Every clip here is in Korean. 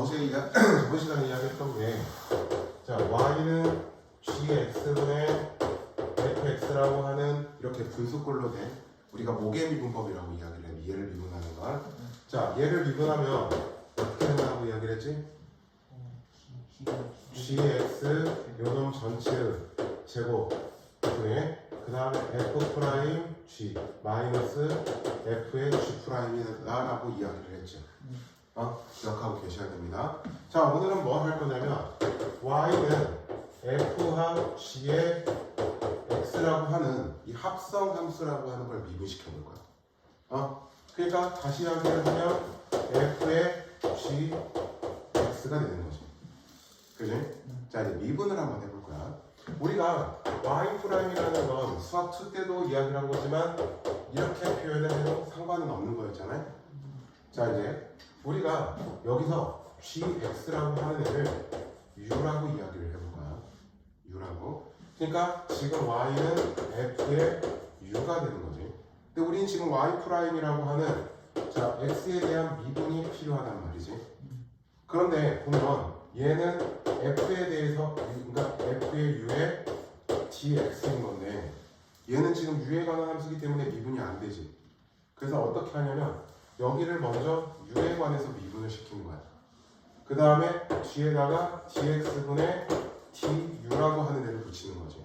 저번 시간에 이야기했던 게, 자, y는 gx분의 fx라고 하는 이렇게 분수꼴로 된 우리가 모개 미분법이라고 이야기를 해. 얘를 미분하는 건. 자, 얘를 미분하면 어떻게 된다고 이야기를 했지? gx 요놈 전체의 제곱 분의 그 다음에 f 프라임 g 마이너스 f의 g 프라임이다라고 이야기를 했죠. 기억하고 계셔야 됩니다. 자, 오늘은 뭐 할 거냐면 y는 f와 g의 x라고 하는 이 합성 함수라고 하는 걸 미분시켜 볼 거야. 그러니까 다시 이야기를 하면 f의 g x가 되는 거지. 그지? 자, 이제 미분을 한번 해볼 거야. 우리가 y 프라임이라는 건 수학 2 때도 이야기를 한 거지만 이렇게 표현을 해도 상관은 없는 거였잖아요. 자, 이제 우리가 여기서 gx라고 하는 애를 u라고 이야기를 해볼 거야. u라고. 그러니까 지금 y는 f의 u가 되는 거지. 근데 우리는 지금 y 프라임이라고 하는 자 x에 대한 미분이 필요하단 말이지. 그런데 보면 얘는 f에 대해서 그러니까 f의 u에 dx인 건데 얘는 지금 u에 관한 함수이기 때문에 미분이 안 되지. 그래서 어떻게 하냐면 여기를 먼저 u에 관해서 미분을 시키는 거야. 그 다음에 g에다가 dx분의 du라고 하는 애를 붙이는 거지.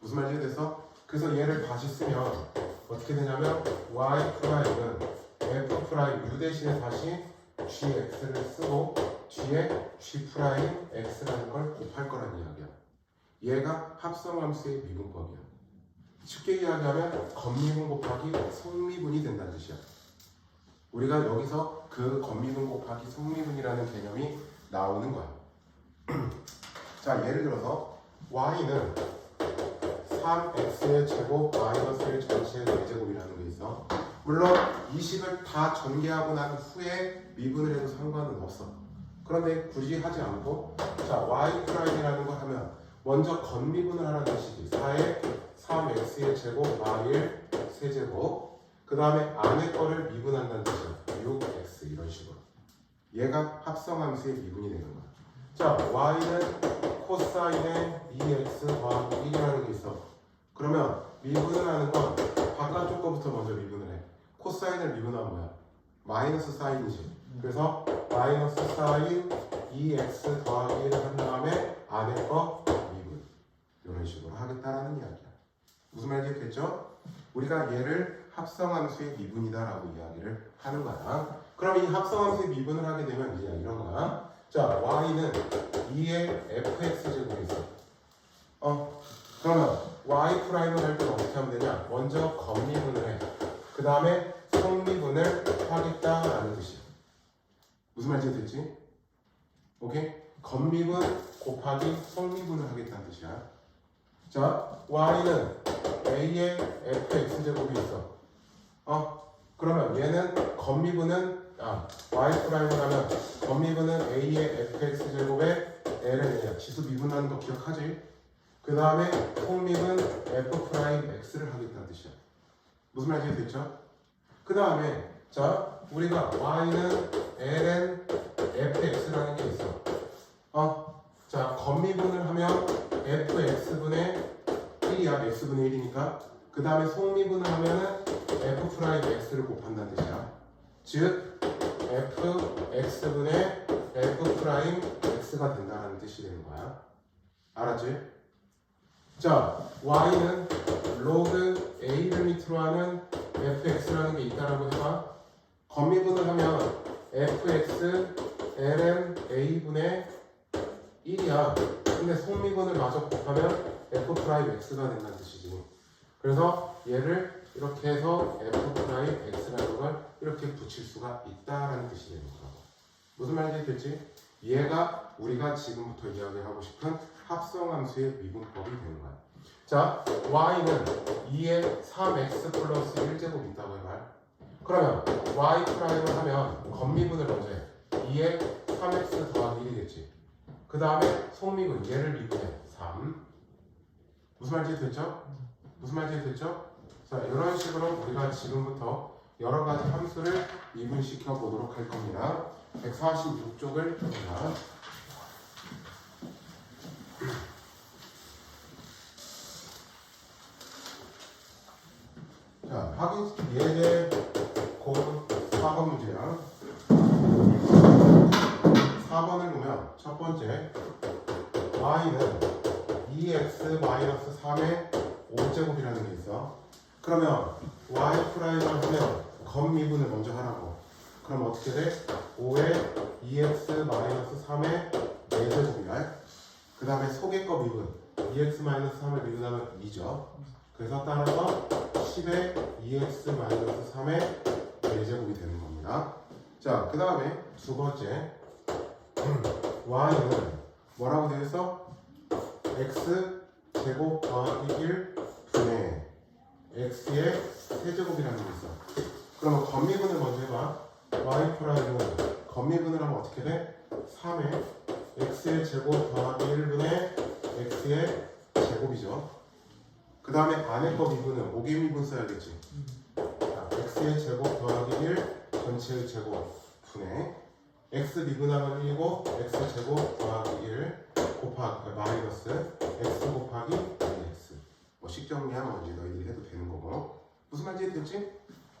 무슨 말인지 됐어? 그래서 얘를 다시 쓰면 어떻게 되냐면 y 프라임은 f 프라임 u 대신에 다시 gx를 쓰고 g에 g 프라임 x라는 걸 곱할 거란 이야기야. 얘가 합성함수의 미분법이야. 쉽게 이야기하면 겉미분 곱하기 속미분이 된다는 뜻이야. 우리가 여기서 그 겉미분 곱하기 속미분이라는 개념이 나오는 거야. 자, 예를 들어서 y는 3x의 제곱 마이너스 1 전체의 4제곱이라는 게 있어. 물론 20을 다 전개하고 난 후에 미분을 해도 상관은 없어. 그런데 굳이 하지 않고 자 y 프라임이라는 걸 하면 먼저 겉미분을 하라는 뜻이지. 4에 3x의 제곱 마일 세제곱 그 다음에 안에 거를 미분한다는 뜻이야. 6x 이런 식으로. 얘가 합성함수의 미분이 되는 거야. 자, y는 코사인의 2x 더하기 1이라는 게 있어. 그러면 미분을 하는 건 바깥쪽 거부터 먼저 미분을 해. 코사인을 미분하면 뭐야? 마이너스 사인이지. 그래서 마이너스 사인 2x 더하기 1을 한 다음에 안에 거 미분. 이런 식으로 하겠다라는 이야기야. 무슨 말인지 됐죠? 우리가 얘를 합성함수의 미분이다라고 이야기를 하는 거야. 그럼 이 합성함수의 미분을 하게 되면 이제 이런 거야. 자, y는 2의 fx제곱이 있어. 그러면 y 프라임을 할 때는 어떻게 하면 되냐? 먼저 겉미분을 해. 그 다음에 속미분을 하겠다라는 뜻이야. 무슨 말인지 됐지? 오케이? 겉미분 곱하기 속미분을 하겠다는 뜻이야. 자, y는 a의 fx제곱이 있어. 그러면 얘는 겉미분은 y 프라임을 하면 겉미분은 a의 fx제곱에 l은 얘야. 지수 미분하는 거 기억하지? 그 다음에 속미분 f 프라임 x를 하겠다는 뜻이야. 무슨 말인지 됐죠? 그 다음에 자 우리가 y는 ln fx라는 게 있어. 자 겉미분을 하면 fx분의 1이야. x분의 1이니까. 그 다음에 속미분을 하면은 f 프라임 x를 곱한다는 뜻이야. 즉 fx분의 f 프라임 x가 된다는 뜻이 되는 거야. 알았지? 자, y는 로그 a를 밑으로 하는 fx라는 게 있다라고 해봐. 겉미분을 하면 fx ln a분의 1이야. 근데 속미분을 마저 곱하면 f 프라임 x가 된다는 뜻이지. 그래서 얘를 이렇게 해서 f 프라임 x라는 걸 이렇게 붙일 수가 있다라는 뜻이 되는 거라고. 무슨 말인지 됐지? 얘가 우리가 지금부터 이야기하고 싶은 합성함수의 미분법이 되는 거야. 자, y는 2에 3x 플러스 1제곱 있다고 해봐. 그러면 y 프라임을 하면 겉미분을 먼저 해. 2에 3x 더하기 1이겠지. 그 다음에 속미분, 얘를 미분해. 3. 무슨 말인지 됐죠? 무슨 말인지 됐죠? 자, 이런 식으로 우리가 지금부터 여러 가지 함수를 미분시켜 보도록 할 겁니다. 146쪽을 봅니다. 자, 확인 얘의 곧 4번 문제야. 4번을 보면 첫 번째 y는 2x-3의 5제곱이라는 게 있어. 그러면 y 프라임을 하면 겉미분을 먼저 하라고. 그럼 어떻게 돼? 5에 2x-3의 4제곱이야. 그 다음에 속의 거 미분 2x-3을 미분하면 2죠. 그래서 따라서 10에 2x-3의 4제곱이 되는 겁니다. 자, 그 다음에 두 번째 y는 뭐라고 되어 있어? x 제곱 더하기 1 분의 x의 세제곱이라는 게 있어. 그러면 겉미분을 먼저 해봐. y 프라임은 겉미분을 하면 어떻게 돼? 3의 x의 제곱 더하기 1분의 x의 제곱이죠. 그 다음에 안에 거 미분은 5개 미분 써야겠지. 자, x의 제곱 더하기 1 전체의 제곱 분의 x 미분하면 1이고 x 제곱 더하기 1 곱하기 마이너스 x 곱하기 x. 뭐 식정리하면 이제 너희들이 해도 되는 거고. 무슨 말인지 됐지?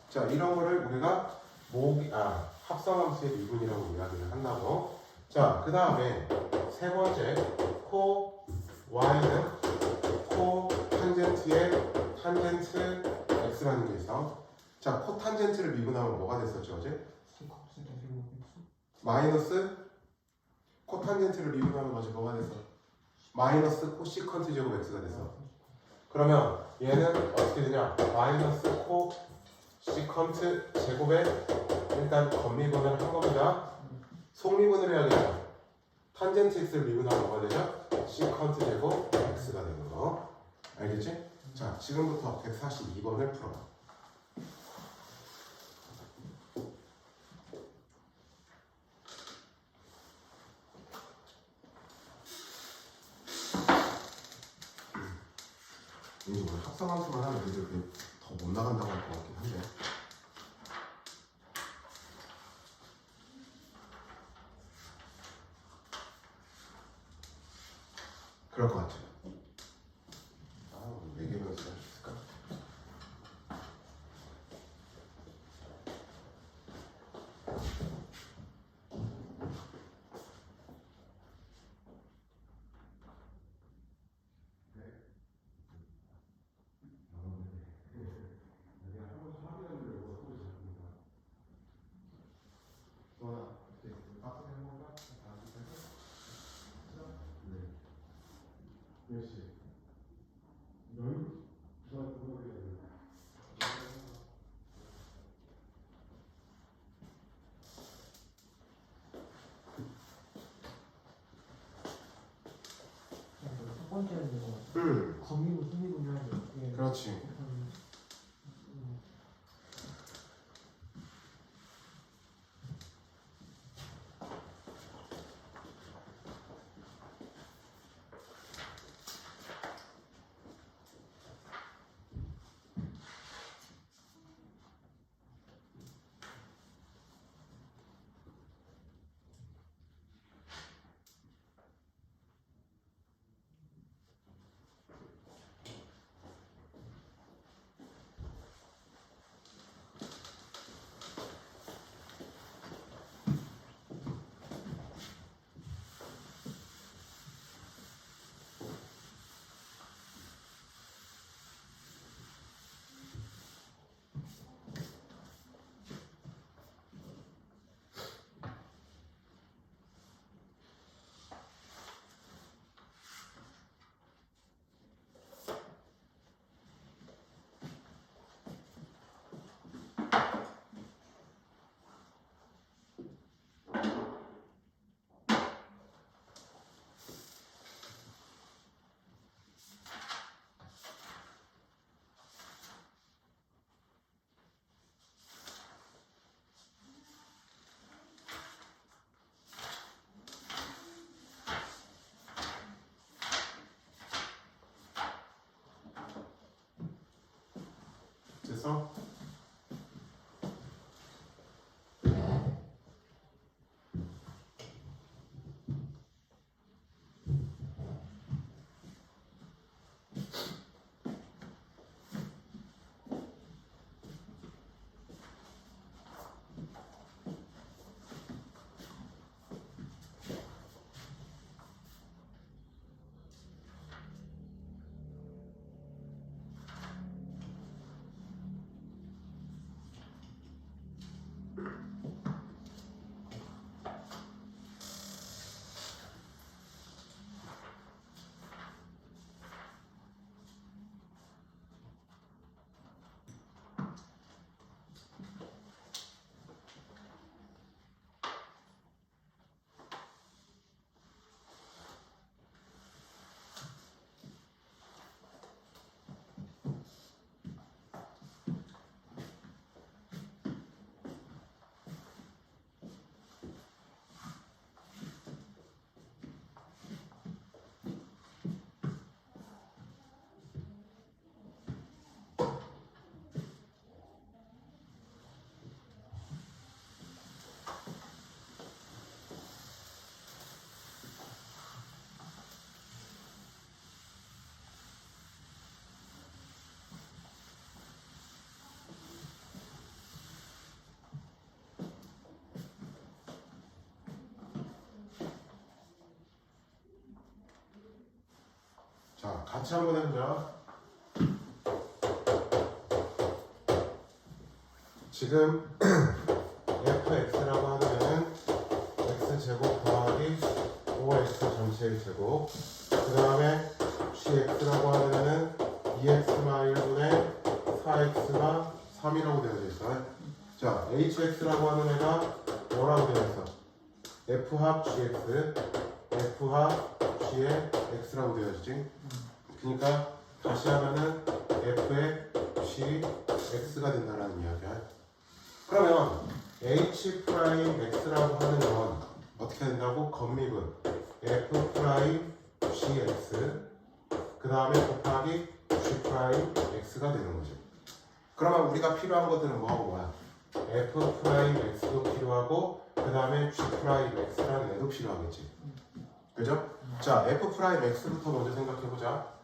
자, 이런 거를 우리가 합성함수의 미분이라고 이야기를 한다고. 자, 그 다음에 세 번째 코 y는 코 탄젠트의 탄젠트 x라는 게 있어. 자, 코 탄젠트를 미분하면 뭐가 됐었죠 어제? 마이너스 코탄젠트를 미분하면 먼저 뭐가 됐어? 마이너스 코시컨트 제곱 x가 됐어. 그러면 얘는 어떻게 되냐? 마이너스 코시컨트 제곱에 일단 겉미분을 한 겁니다. 속미분을 해야겠죠. 탄젠트 x를 미분하면 뭐가 되죠? 시컨트 제곱 x가 되는 거. 알겠지? 자, 지금부터 142번을 풀어봐. 이제 오늘 합성함수만 하면 애들 더 못 나간다고 할 것 같긴 한데. 그럴 것 같아요. 네 개만 쓸 수 있을까? 첫 번째는 이거 겉미분, 속미분 해야 돼. 그렇지. 됐어? 자, 같이 한번 해보자. 지금 fx라고 하면은 x제곱 더하기 5x 전체의 제곱, 그 다음에 gx라고 하면은 2x마 1분의 4x마 3이라고 되어져 있어. 자, hx라고 하는 애가 뭐라고 되어 있어? f합 gx, f합 g의 x라고 되어지지. 그러니까 다시 하면은 f의 g x가 된다는 이야기야. 그러면 h 프라임 x라고 하는 건 어떻게 된다고? 겉미분 f 프라임 gx 그 다음에 곱하기 g 프라임 x가 되는 거죠. 그러면 우리가 필요한 것들은 뭐하고 뭐야? f 프라임 x도 필요하고 그 다음에 g 프라임 x라는 애도 필요하겠지. 그죠? 자, f 프라임 x부터 먼저 생각해보자.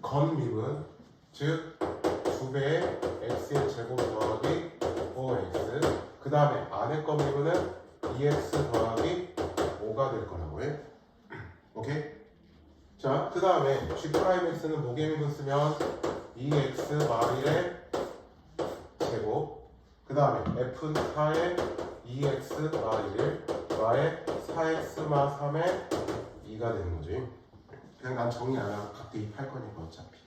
겉미분 즉 2배의 x의 제곱 더하기 5x 그 다음에 안의 겉미분은 2x 더하기 5가 될 거라고 해. 오케이? 자, 그 다음에 g 프라임 x는 무게미분 쓰면 2x 마일의 제곱 그 다음에 f는 4의 2x 마일 y의 4x 마 3의 2가 되는 거지. 그냥 난 정리 안 하고 각 대입할 거니까 어차피.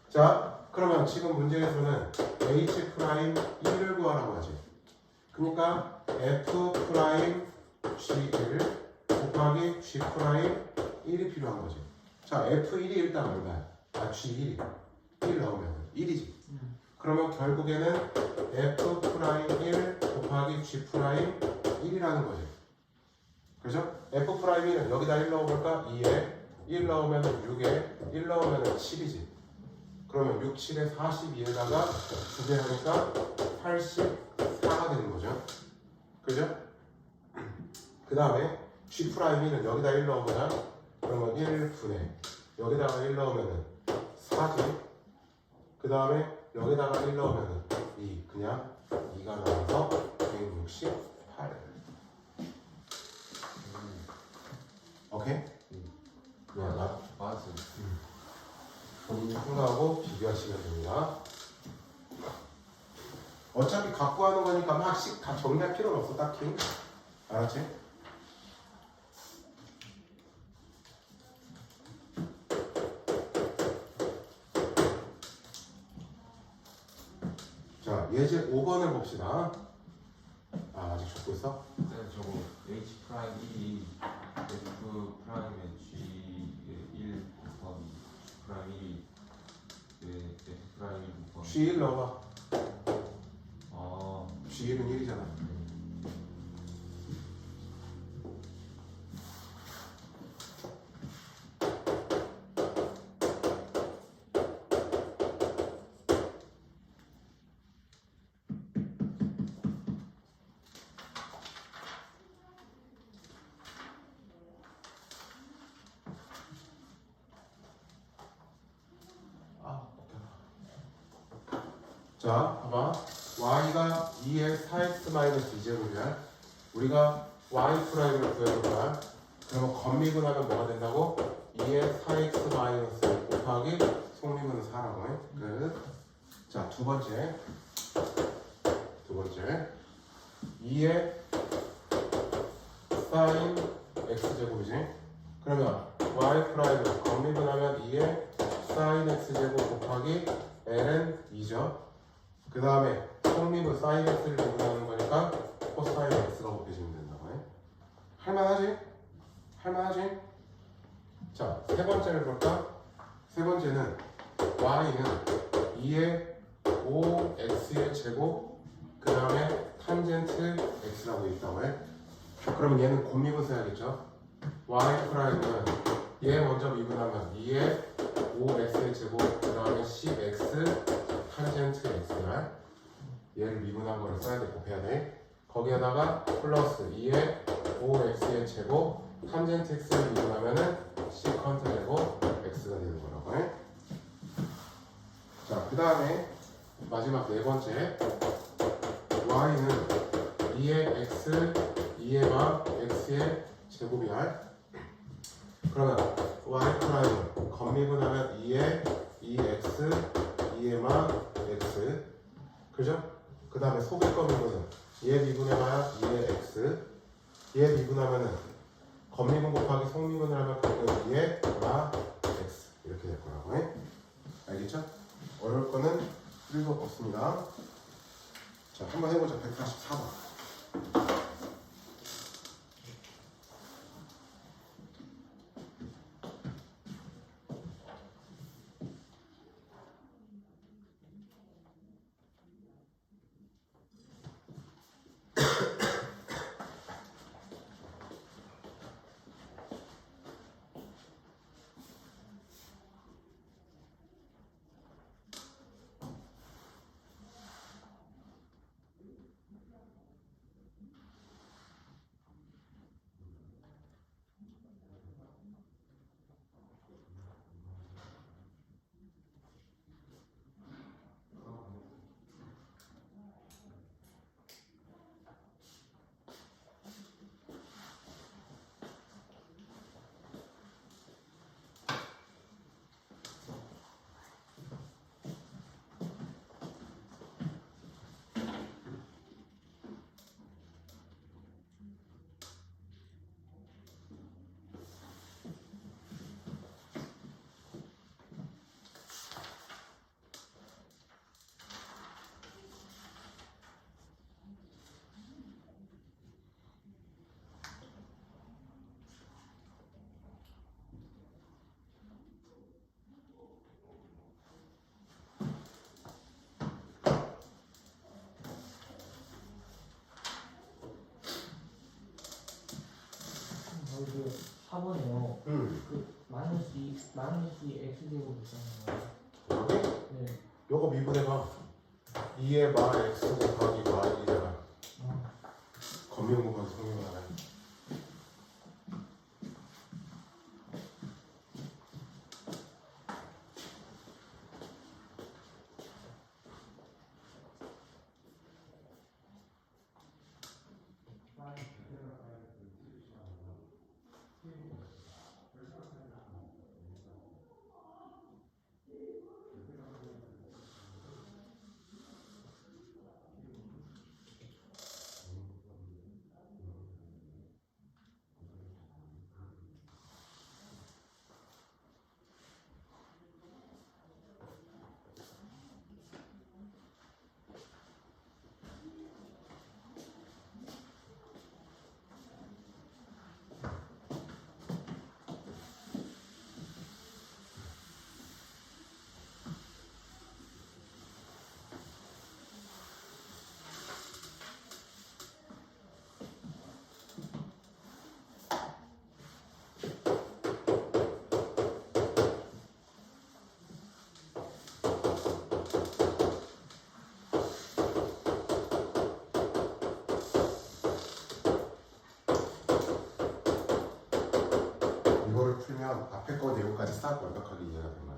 자, 그러면 지금 문제에서는 h 프라임 1을 구하라고 하지. 그러니까 f 프라임 g1 곱하기 g 프라임 1이 필요한 거지. 자, f1이 일단 얼마야? 아, g1이 1 넣으면 1이지. 그러면 결국에는 f 프라임 1 곱하기 g 프라임 1이라는 거지. 그죠? f 프라임 1은 여기다 1 넣어볼까? 2에 1 넣으면 6에 1 넣으면 7이지. 그러면 6, 7에 42에다가 2배 하니까 84가 되는 거죠. 그죠? 그 다음에 g 프라임 1은 여기다 1 넣어보자. 그러면 1분의 여기다가 1 넣으면 4지. 그 다음에 여기다가 1 넣으면 2 그냥 2가 나와서 168. 오케이? 맞아. 본인이 생각하고 비교하시면 됩니다. 어차피 갖고 하는 거니까 막씩 다 정리할 필요는 없어, 딱히. 알았지? 자, 예제 5번을 봅시다. 아, 아직 적고 있어? 네, 저거 H 프라임 1이 F 프라임의 G 1 곱하기 G 프라임 1이 F 프라임 1 곱하기 G1 넣어봐. 아, G1은 1이잖아. 자, 봐봐. y가 2의 4x-2제곱이야. 우리가 y 프라임을 구해볼 거야. 그러면 겉미분하면 뭐가 된다고? 2의 4x- 곱하기 속미분은 4라고 해. 끝. 자, 두 번째. 2의 sin x제곱이지. 그러면 y 프라임을 겉미분하면 2의 sin x제곱 곱하기 ln 2죠. 그 다음에 속미분 사인 x를 미분하는 거니까 코사인 x가 곱해지면 된다고 해. 할만하지? 할만하지? 자, 세 번째를 볼까? 세 번째는 y는 2의 5x의 제곱 그 다음에 탄젠트 x라고 돼 있다고 해. 그러면 얘는 곱미분 써야겠죠? y 프라임은 얘 먼저 미분하면 2의 5x의 제곱 그 다음에 10x 탄젠트 x야. 얘를 미분한 거를 써야 돼, 곱해야 돼. 거기에다가 플러스 2의 5x의 제곱 탄젠트 x를 미분하면은 시컨트 제곱 x가 되는 거라고 해. 자, 그 다음에 마지막 네 번째 y는 2의 x 2의 마 x의 제곱이야. 그러면 y 프라임 겉미분하면 2에 2x 2에 마 x 그죠? 그 다음에 속일 거 미분은 2에 미분해봐야 2에 x 2에 미분하면은 겉미분 곱하기 속미분을 하면 결국 2에 마 x 이렇게 될 거라고 해. 알겠죠? 어려울 거는 1도 없습니다. 자, 한번 해보자. 144번. 그 4번에요. 그 마이너스 2 x제곱 있잖아요. 여기? 네. 요거 미분해봐. 2에 마 x 곱하기 마 1이잖아. 겉미분 곱하기 속미분 하나. 이거를 풀면 앞에 거 내용까지 싹 완벽하게 이해가 된 거야.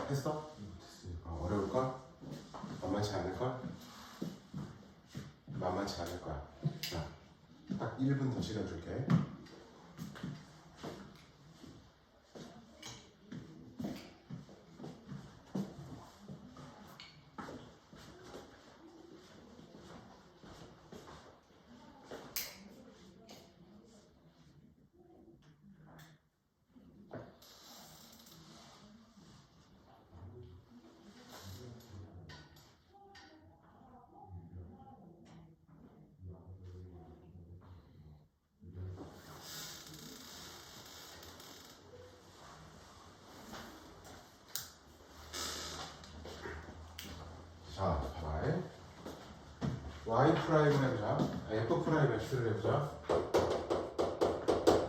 했어? 됐으니까 어려울걸? 만만치 않을걸? 만만치 않을 거야. 자, 딱 1분 더 시간 줄게. 자, 봐봐. y 프라임을 해보자. f 프라임 x를 해보자.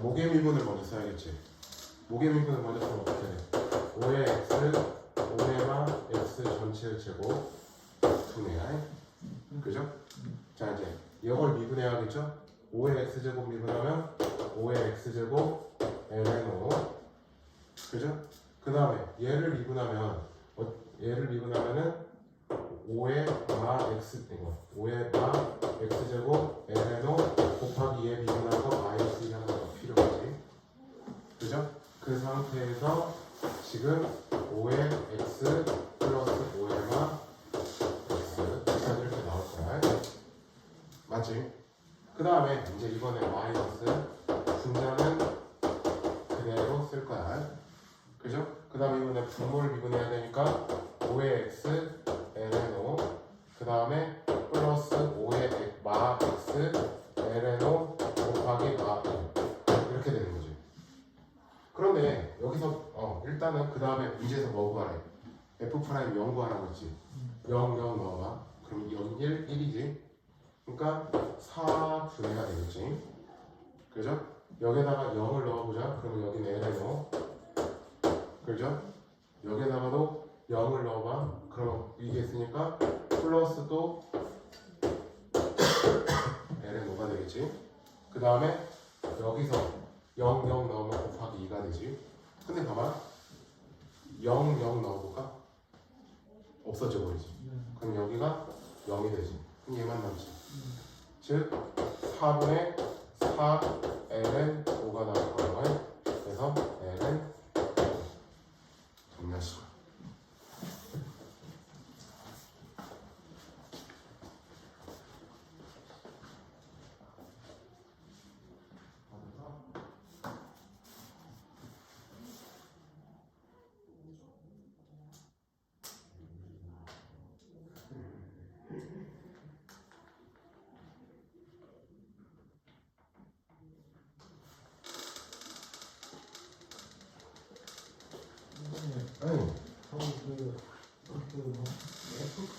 목의 미분을 먼저 써야겠지. 목의 미분을 먼저 쓰면 어떻게 돼? 5의 x, 5의 마 x 전체의 제곱 2네야. 그죠? 자, 이제 이걸 미분해야겠죠? 5의 x제곱 미분하면 5의 x제곱 ln5 그죠? 그 다음에 얘를 미분하면은 5의 마 x 이거 5의 마 x제곱 ln5 곱하기 2에 미분한 거 마이너스 1 하나 더 필요하지. 그죠? 그 상태에서 지금 5의 x 플러스 5의가 x 이렇게 나올 거야. 맞지? 그 다음에 이제 이번에 마이너스 분자는 그대로 쓸 거야. 그죠? 그 다음에 이번에 분모를 미분해야 되니까 5의 x ln 5 그 다음에 플러스 5의 마 x ln 5 곱하기 마 1 이렇게 되는 거지. 그런데 여기서 일단은 그 다음에 문제에서 뭐 구하래? f 프라임 0 구하라고 했지. 0 0 넣어봐. 그럼 0 1 1이지. 그러니까 4분의가 되겠지. 그죠? 여기다가 0을 넣어보자. 그러면 여기는 ln 5 그죠? 여기다가도 0을 넣어봐. 그럼 이게 있으니까 플러스 또 ln 5가 되겠지. 그 다음에 여기서 0 0 넣으면 곱하기 2가 되지. 근데 가만 0 0 넣어볼까? 없어져 버리지. 그럼 여기가 0이 되지. 그럼 얘만 남지. 즉 4분의 4 ln 5가 나올 거야. 그래서 ln 정리하시고. 응.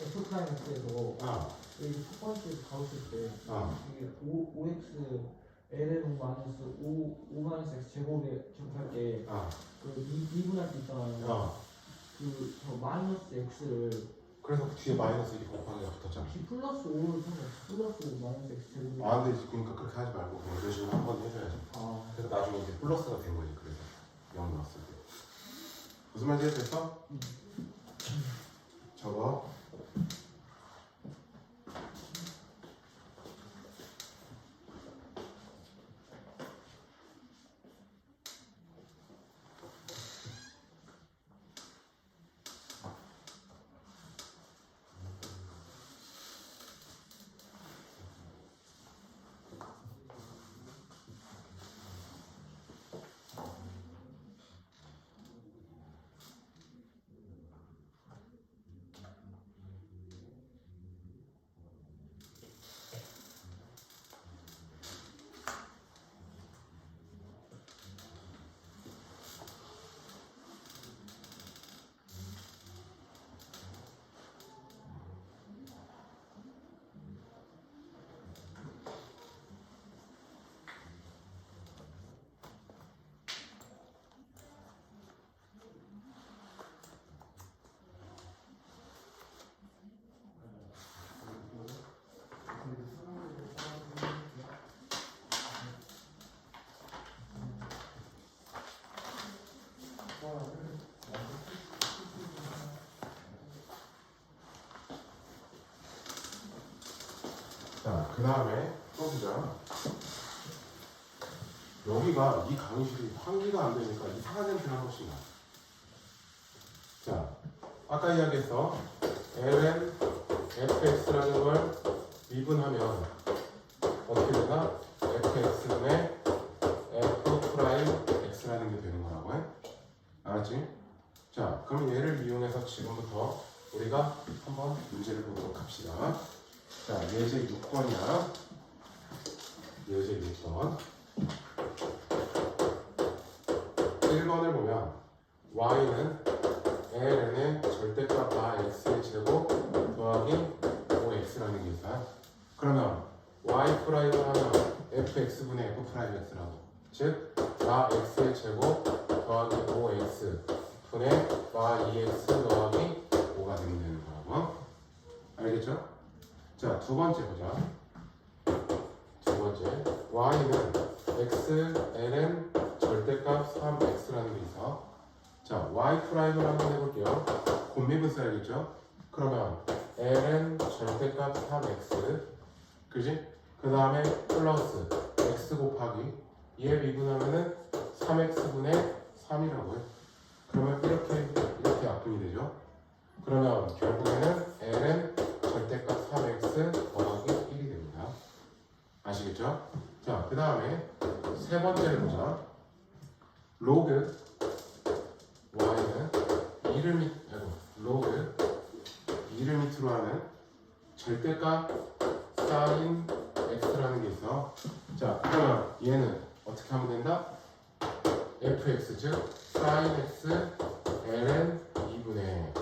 F 프라임에서 아, 여기 첫 번째 가로칠 때 아, 이게 5x ln 5 마이너스 5 마이너스 x 제곱에 제곱할 때 아, 그 미분할 때 있잖아요. 아. 그 마이너스 x를 그래서 그 뒤에 마이너스 1이 곱하기가 붙었잖아. 혹시 플러스 5를 플러스 5 마이너스 x 제곱이 아, 근데 그러니까 그렇게 하지 말고 그냥 이런 식으로 한번 해줘야지. 그래서 나중에 이제 플러스가 된 거지. 그래서 0 넣었을 때. 무슨 말인지 이해됐어? 적어. 자, 그 다음에 또 보자. 여기가 이 강의실이 환기가 안 되니까 이상한 냄새가 한 번씩 나. 자, 아까 이야기했어. ln fx라는 걸 미분하면 어떻게 되나? fx분의 f 프라임 x라는 게 되는 거라고 해. 알았지? 자, 그럼 얘를 이용해서 지금부터 우리가 한번 문제를 보도록 합시다. 자, 예제 6번이야. 예제 6번. 1번을 보면 y는 ln의 절대값 x의 제곱 더하기 5x라는 게 있어요. 그러면 y 프라임을 하면 fx분의 f 프라임 x라고. 즉, 마 x의 제곱 더하기 5x 분의 마 2x 더하기 5가 되는 거라고. 알겠죠? 자, 두 번째 보자. 두 번째, y는 x, ln 절대값 3x라는 게 있어. 자, y 프라임을 한번 해볼게요. 곱미분 써야겠죠? 그러면 ln 절대값 3x, 그지? 그 다음에 플러스 x 곱하기 얘 미분하면은 3x분의 3이라고요. 그러면 이렇게 약분이 되죠. 그러면 결국에는 ln 절대값 3x 더하기 1이 됩니다. 아시겠죠? 자, 그 다음에 세 번째를 보자. 로그 y는 2를 밑으로 하는 절대값 sin x라는 게 있어. 자, 그러면 얘는 어떻게 하면 된다? fx 즉 sin x ln 2분의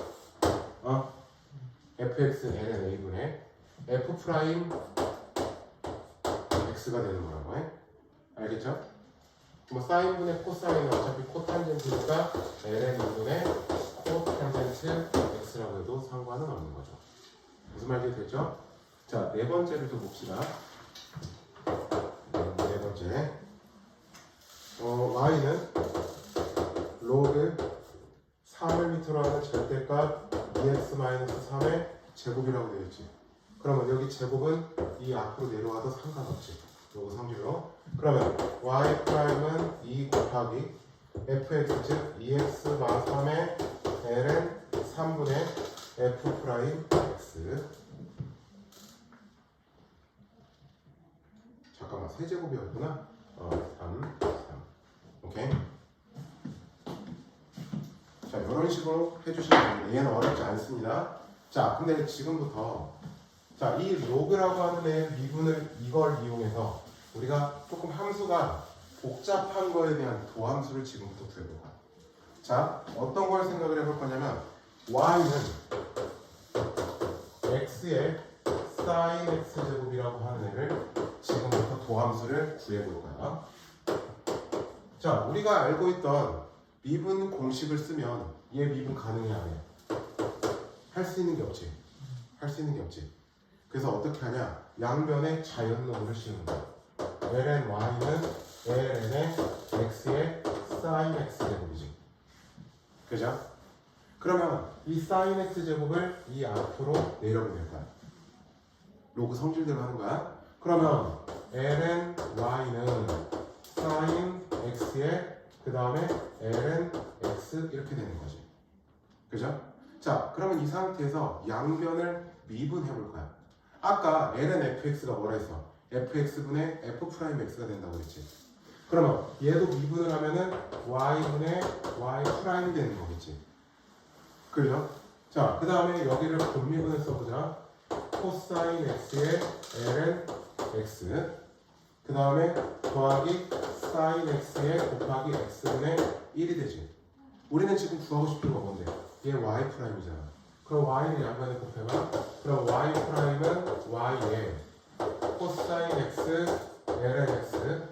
fx ln a분의 f 프라임 x가 되는 거라고 해. 알겠죠? 뭐 사인분의 코사인은 어차피 코탄젠트니까 ln 2분의 코탄젠트 x라고 해도 상관은 없는 거죠. 무슨 말인지 됐죠? 자, 네 번째를 또 봅시다. 네 번째. y는 로그 3을 밑으로 하는 절대값 2x-3의 제곱이라고 되어 있지. 그러면 여기 제곱은 이 앞으로 내려와도 상관없지. 요거 성질로. 그러면 y 프라임은 2 곱하기 fx 즉 2x-3의 ln 3분의 f 프라임 x. 잠깐만, 세제곱이었구나. 3. 오케이. 자, 이런 식으로 해주시면 됩니다. 얘는 어렵지 않습니다. 자, 근데 지금부터 자, 이 로그라고 하는 애 미분을 이걸 이용해서 우리가 조금 함수가 복잡한 거에 대한 도함수를 지금부터 구해볼 거야. 자, 어떤 걸 생각을 해볼 거냐면 y는 x의 sin x 제곱이라고 하는 애를 지금부터 도함수를 구해볼 거야. 자, 우리가 알고 있던 미분 공식을 쓰면 얘 미분 가능해 안 해? 할 수 있는 게 없지. 할 수 있는 게 없지. 그래서 어떻게 하냐? 양변에 자연놈을 씌우는 거야. ln y는 ln의 x의 sin x 제곱이지. 그죠? 그러면 이 sin x 제곱을 이 앞으로 내려보면 될 거야. 로그 성질대로 하는 거야. 그러면 ln y는 sin x의 그 다음에 ln x 이렇게 되는 거지. 그죠? 자, 그러면 이 상태에서 양변을 미분해 볼 거야. 아까 ln fx가 뭐라 했어? fx분의 f 프라임 x가 된다고 그랬지. 그러면 얘도 미분을 하면은 y분의 y 프라임이 되는 거겠지. 그죠? 자, 그 다음에 여기를 분미분을 써보자. 코사인 x의 ln x 그 다음에 더하기 sin x의 곱하기 x분의 1이 되지. 우리는 지금 구하고 싶은 거 뭔데? 얘 y 프라임이잖아. 그럼 y를 양변에 곱해봐. 그럼 y 프라임은 y에 코사인 x ln x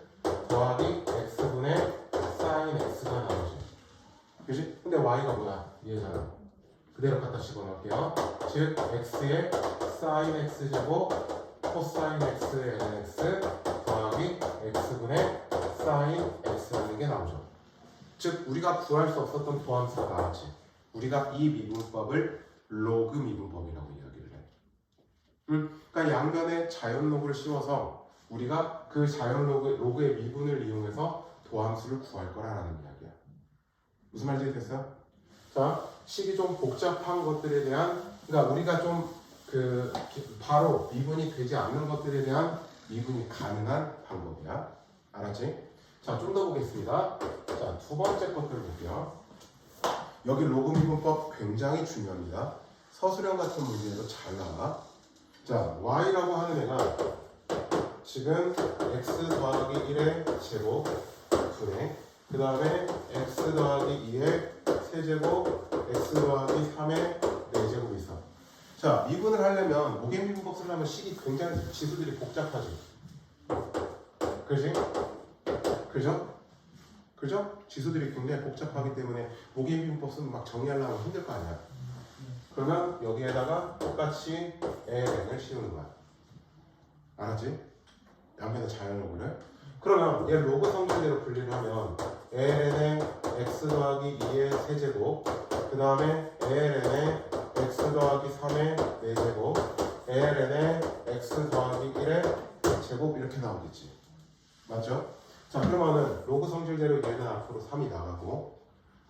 더하기 x분의 sin x가 나오지. 그지? 근데 y가 뭐야? 얘잖아. 그대로 갖다 집어넣을게요. 즉 x의 sin x 제곱 코사인 x ln x 더하기 x분의 sin x라는 게 나오죠. 즉 우리가 구할 수 없었던 도함수가 나왔지. 우리가 이 미분법을 로그 미분법이라고 이야기를 해. 그러니까 양변에 자연로그를 씌워서 우리가 그 자연로그의 미분을 이용해서 도함수를 구할 거라는 이야기야. 무슨 말인지 됐어? 자, 식이 좀 복잡한 것들에 대한, 그러니까 우리가 좀 바로 미분이 되지 않는 것들에 대한 미분이 가능한 방법이야. 알았지? 자, 좀 더 보겠습니다. 자, 두 번째 것들 볼게요. 여기 로그 미분법 굉장히 중요합니다. 서술형 같은 문제에도 잘 나와. 자, y라고 하는 애가 지금 x 더하기 1의 제곱 분의 그 다음에 x 더하기 2의 세제곱 x 더하기 3의 4제곱이 있어. 자, 미분을 하려면 모계 미분법 쓰려면 식이 굉장히 지수들이 복잡하지. 그지? 그죠? 그죠? 지수들이 굉장히 복잡하기 때문에 모계 미분법 쓰면 막 정리하려면 힘들 거 아니야. 그러면 여기에다가 똑같이 ln을 씌우는 거야. 알았지? 양변에 자연로그를. 그러면 얘 로그 성질대로 분리를 하면 ln의 x 더하기 2의 세제곱 그 다음에 ln의 x 더하기 3의 4제곱 ln의 x 더하기 1의 제곱 이렇게 나오겠지. 맞죠? 자, 그러면은 로그 성질대로 얘는 앞으로 3이 나가고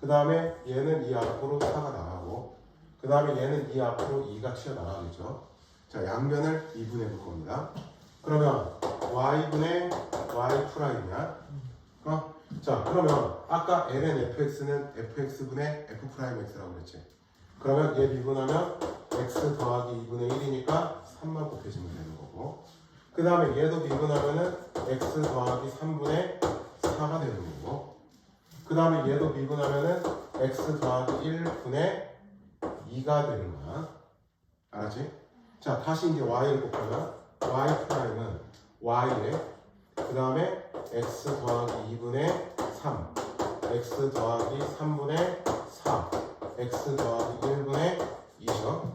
그 다음에 얘는 이 앞으로 4가 나가고 그 다음에 얘는 이 앞으로 2가 튀어나가겠죠. 자, 양변을 미분해 볼 겁니다. 그러면 y분의 y 프라임이야. 자, 그러면 아까 ln fx는 fx분의 f 프라임 x라고 그랬지. 그러면 얘 미분하면 x 더하기 2분의 1이니까 3만 곱해지면 되는 거고 그 다음에 얘도 미분하면은 x 더하기 3분의 4가 되는 거고 그 다음에 얘도 미분하면은 x 더하기 1분의 2가 되는 거야. 알았지? 자, 다시 이제 y를 곱하면 y 프라임은 y에 그 다음에 x 더하기 2분의 3 x 더하기 3분의 4 x 더하기 1분의 2죠.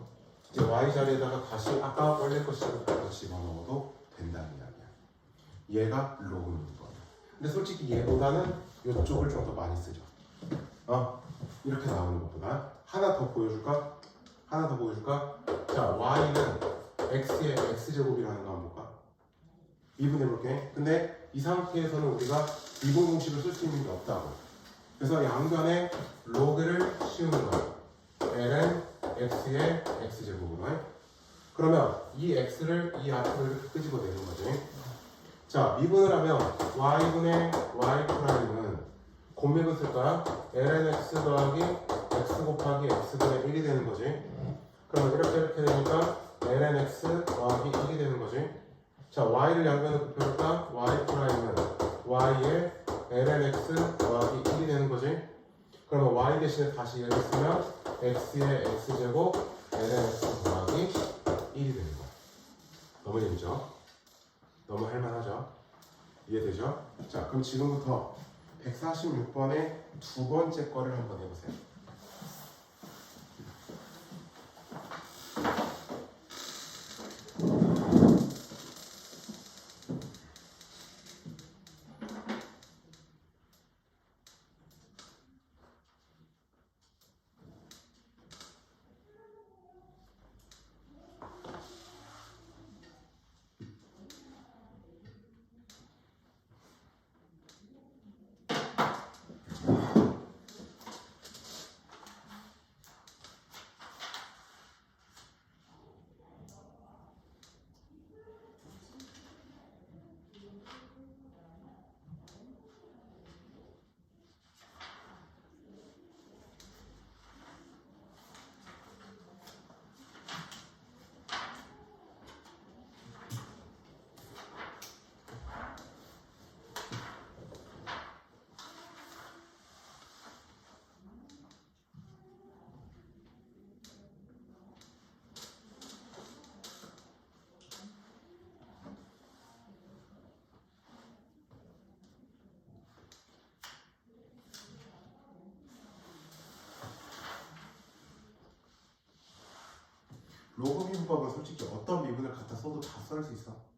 이제 y 자리에다가 다시 아까 원래 것처럼 같이 집어넣어도 된다는 이야기야. 얘가 로그인 거야. 근데 솔직히 얘보다는 이쪽을 좀 더 많이 쓰죠. 이렇게 나오는 것보다 하나 더 보여줄까? 하나 더 보여줄까? 자, y는 x의 x제곱이라는 거 한번 볼까? 미분해볼게. 근데 이 상태에서는 우리가 미분 공식을 쓸 수 있는 게 없다고. 그래서 양변에 로그를 씌우는 거야. ln x의 x제곱으로 해. 그러면 이 x를 이 앞으로 이렇게 끄집어내는 거지. 자, 미분을 하면 y분의 y 프라임은 곱미분 쓸 거야. ln x 더하기 x 곱하기 x분의 1이 되는 거지. 그러면 이렇게 되니까 ln x 더하기 1이 되는 거지. 자, y를 양변으로 곱해볼까? y 프라임은 y의 ln x 더하기 1이 되는 거지. 그러면 y 대신에 다시 얘를 쓰면 x의 x제곱 ln x 더하기 1이 되는 거야. 너무 재밌죠? 너무 할만하죠? 이해되죠? 자, 그럼 지금부터 146번의 두 번째 거를 한번 해보세요. 로그 미분법은 솔직히 어떤 미분을 갖다 써도 다 쓸 수 있어.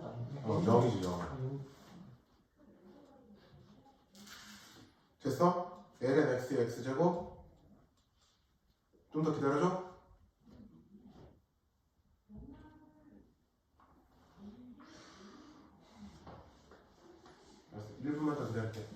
것도 아니고. 0이지 0. 됐어? ln x의 x제곱 좀 더 기다려줘. 알았어. 1분만 더 기다릴게.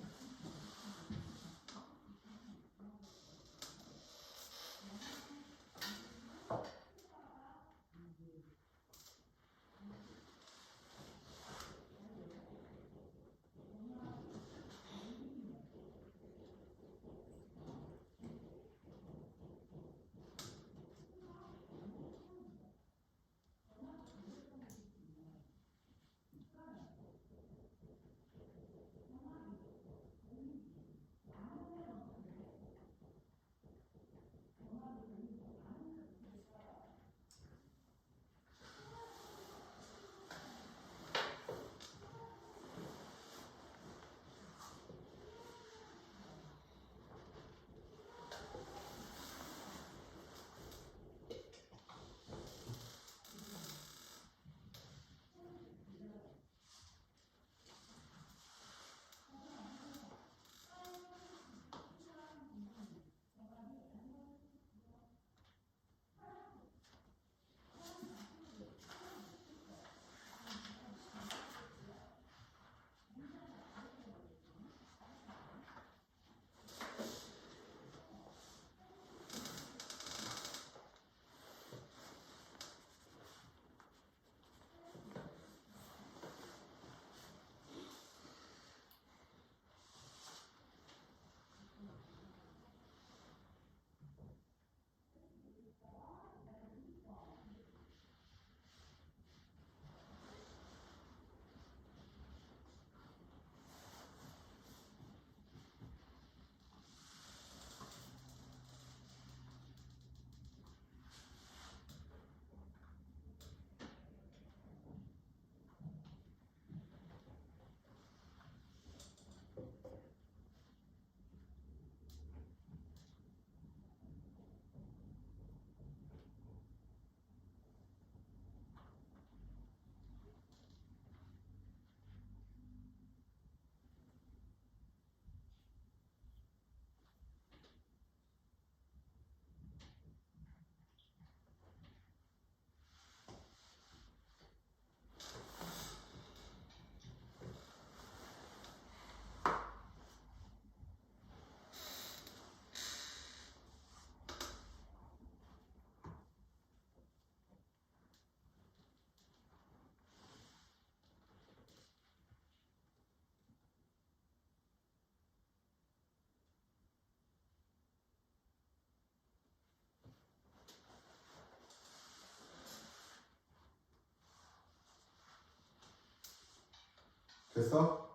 됐어?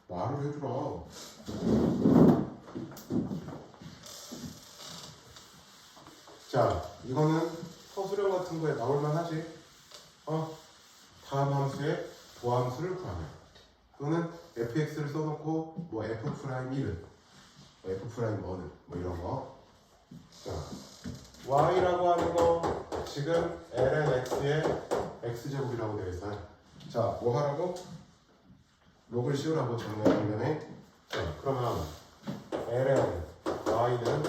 말을 해주라. 자, 이거는 서술형 같은 거에 나올만 하지. 다음 함수의 도함수를 구하면 또는 fx를 써놓고 뭐 f'1은 뭐 f'1은 뭐 이런 거. 자, y라고 하는 거 지금 ln x의 x제곱이라고 되어 있어요. 자, 뭐 하라고? 로그를 씌우라고 정리하면. 자, 그러면 ln y는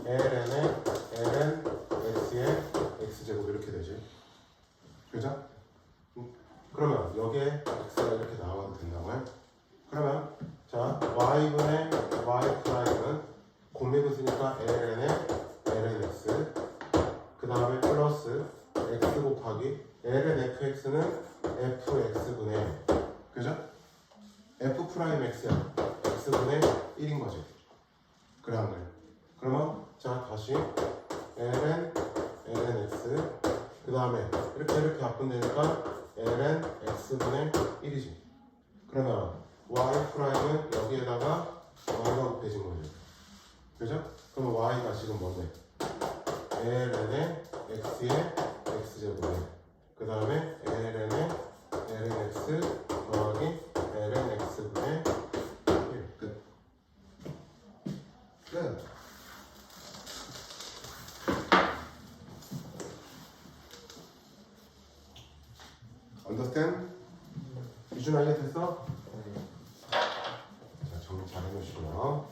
ln의 ln x의 x제곱 이렇게 되지. 그죠? 그러면 여기에 x가 이렇게 나와도 된다고요? 그러면 자, y분의 y 프라임은 공립을 쓰니까 ln의 ln x 그 다음에 플러스 x 곱하기 ln fx는 fx분의 그죠? f 프라임 x야. x분의 1인 거지. 그래 안 그래? 그러면 자 다시 ln x 그 다음에 이렇게 바꾼다니까 ln x분의 1이지. 그러면 y 프라임은 여기에다가 y가 곱해진 거죠. 그죠? 그러면 y가 지금 뭔데? ln의 x의 x제곱에 그 다음에 ln의 ln x 더하기 ln x분의 1. 끝. 끝. Understand? 유준아 이해됐어? 네. 자, 정리 잘 해놓으시고요.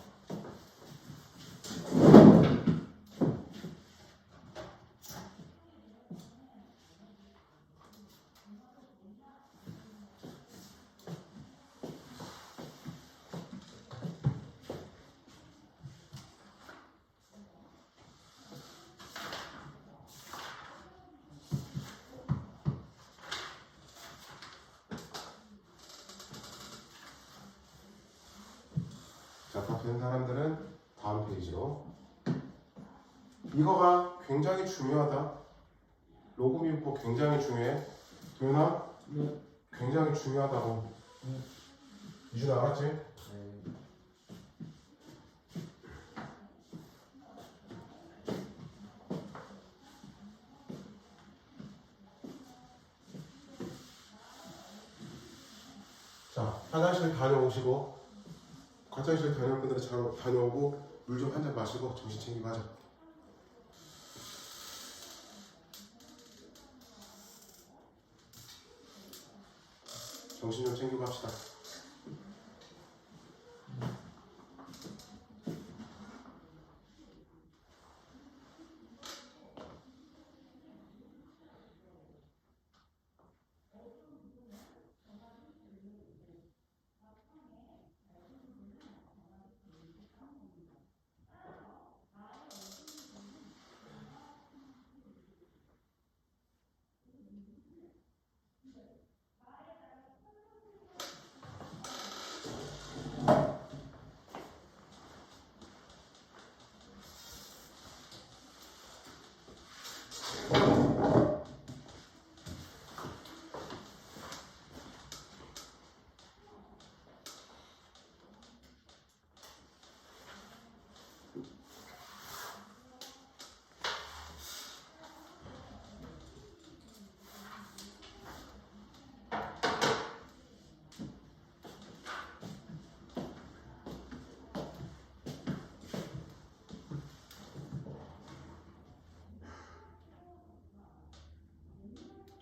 자, 다 된 사람들은 다음 페이지로. 이거가 굉장히 중요하다. 로그 미분법 굉장히 중요해. 도윤아, 네. 굉장히 중요하다고. 유준아 알았지? 네. 자, 화장실 다녀오시고, 화장실 다녀올 분들은 잘 다녀오고, 물 좀 한 잔 마시고 정신 챙기고 하자. 정신 좀 챙기고 합시다.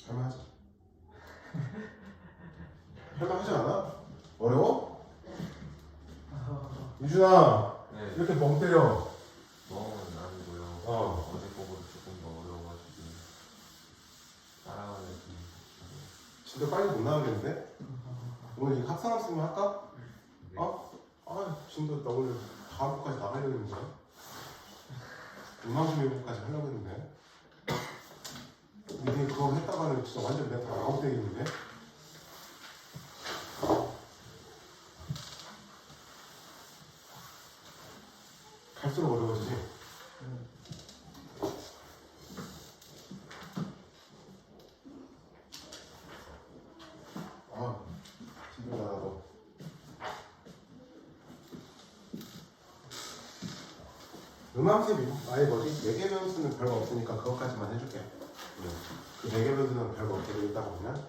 할만하지? 할만하지 않아? 어려워? 유준아, 네. 이렇게 멍 때려. 멍은 아니고요. 어제 거보다 조금 더 어려워가지고 따라가는 좀. 진짜 빨리 못 나가겠는데? 오늘 이 합산학습만 할까? 네. 어? 아, 진도 나 오늘 다음 거까지 나가려고 했는데. 음악심 일부까지 하려고 했는데. 니네 그거 했다가는 진짜 완전 내가 다 아웃되겠는데? 갈수록 어려워지지? 아, 힘들다 나도. 음악세 미국 아예 뭐지? 매개 변수는 별거 없으니까 그것까지만 해줄게. 그 매개 변수는 별거 없게 돼 있다 보면.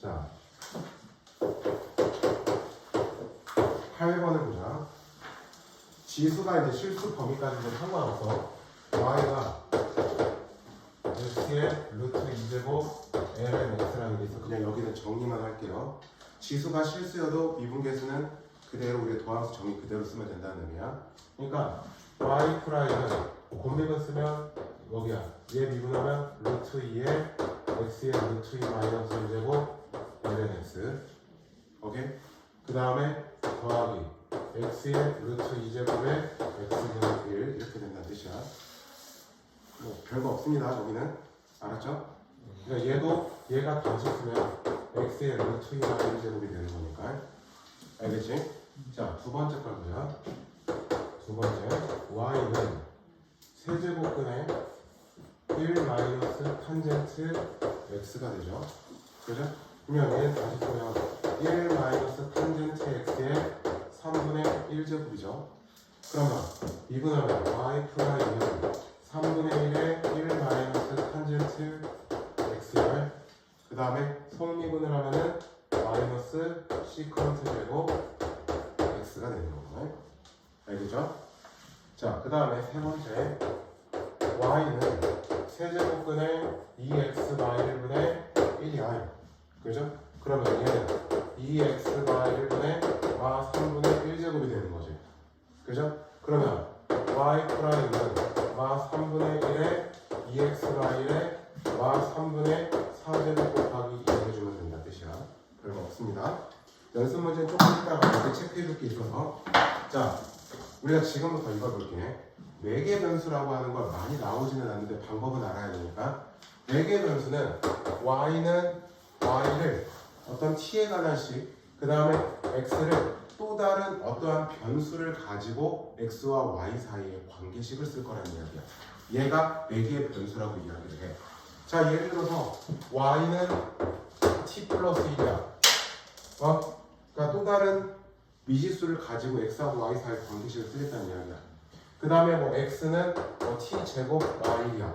자, 8번을 보자. 지수가 이제 실수 범위까지는 상관없어. y가 x의 루트 2제곱 ln x라는 게 있어. 그냥 여기는 정리만 할게요. 지수가 실수여도 미분계수는 그대로 우리가 도함수 정의 그대로 쓰면 된다는 의미야. 그러니까 y 프라임은 곱미분 쓰면 여기야. 얘 미분하면 루트 2에 x의 루트 2 마이너스 1제곱 ln x. 오케이? 그 다음에 더하기 x의 루트 2제곱에 x분의 1 이렇게 된다는 뜻이야. 뭐 별거 없습니다. 여기는 알았죠? 그러니까 얘도 얘가 같이 쓰면 x의 루트 2 마이너스 1제곱이 되는 거니까 알겠지? 자, 두 번째 걸 보자. 두 번째 y는 세제곱근의 1 마이너스 탄젠트 x가 되죠. 그죠? 그러면 얘는 다시 쓰면 1 마이너스 탄젠트 x의 3분의 1제곱이죠. 그러면 미분하면 y 프라임은 3분의 1의 1 마이너스 탄젠트 x를 그 다음에 속미분을 하면은 마이너스 시컨트 제곱 x가 되는 거고요. 알겠죠? 자, 그 다음에 세 번째 y는 세제곱근의 2x 마이너스 1분의 1이야. 그죠? 그러면 얘는 2x가 1분의 와 3분의 1제곱이 되는 거지. 그죠? 그러면 y 프라임은 와 3분의 1에 2x가 1에 와 3분의 4제곱 곱하기 2 해주면 된다 뜻이야. 별거 없습니다. 연습 문제는 조금 이따가 이렇게 체크해 줄 게 있어서 자 우리가 지금부터 이걸 볼게. 외계 변수라고 하는 걸 많이 나오지는 않는데 방법은 알아야 되니까 외계 변수는 y는 y를 어떤 t에 관한 식, 그 다음에 x를 또 다른 어떠한 변수를 가지고 x와 y 사이의 관계식을 쓸 거라는 이야기야. 얘가 외계 변수라고 이야기를 해. 자 예를 들어서 y는 t 플러스 1이야. 그러니까 또 다른 미지수를 가지고 x하고 y 사이의 관계식을 쓰겠다는 이야기야. 그 다음에 뭐 x는 뭐 t 제곱 y이야.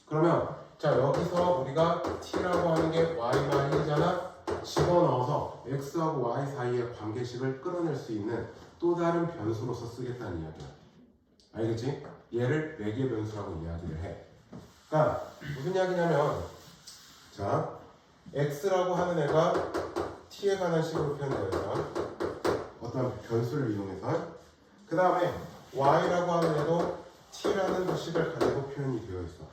그러면 자 여기서 우리가 t라고 하는 게 y가 1이잖아. 집어넣어서 x하고 y 사이의 관계식을 끌어낼 수 있는 또 다른 변수로서 쓰겠다는 이야기야. 알겠지? 얘를 외계 변수라고 이야기를 해. 그러니까 무슨 이야기냐면 자 x라고 하는 애가 t에 관한 식으로 표현되어 있어. 어떤 변수를 이용해서. 그 다음에 y라고 하는 애도 t라는 식을 가지고 표현이 되어 있어.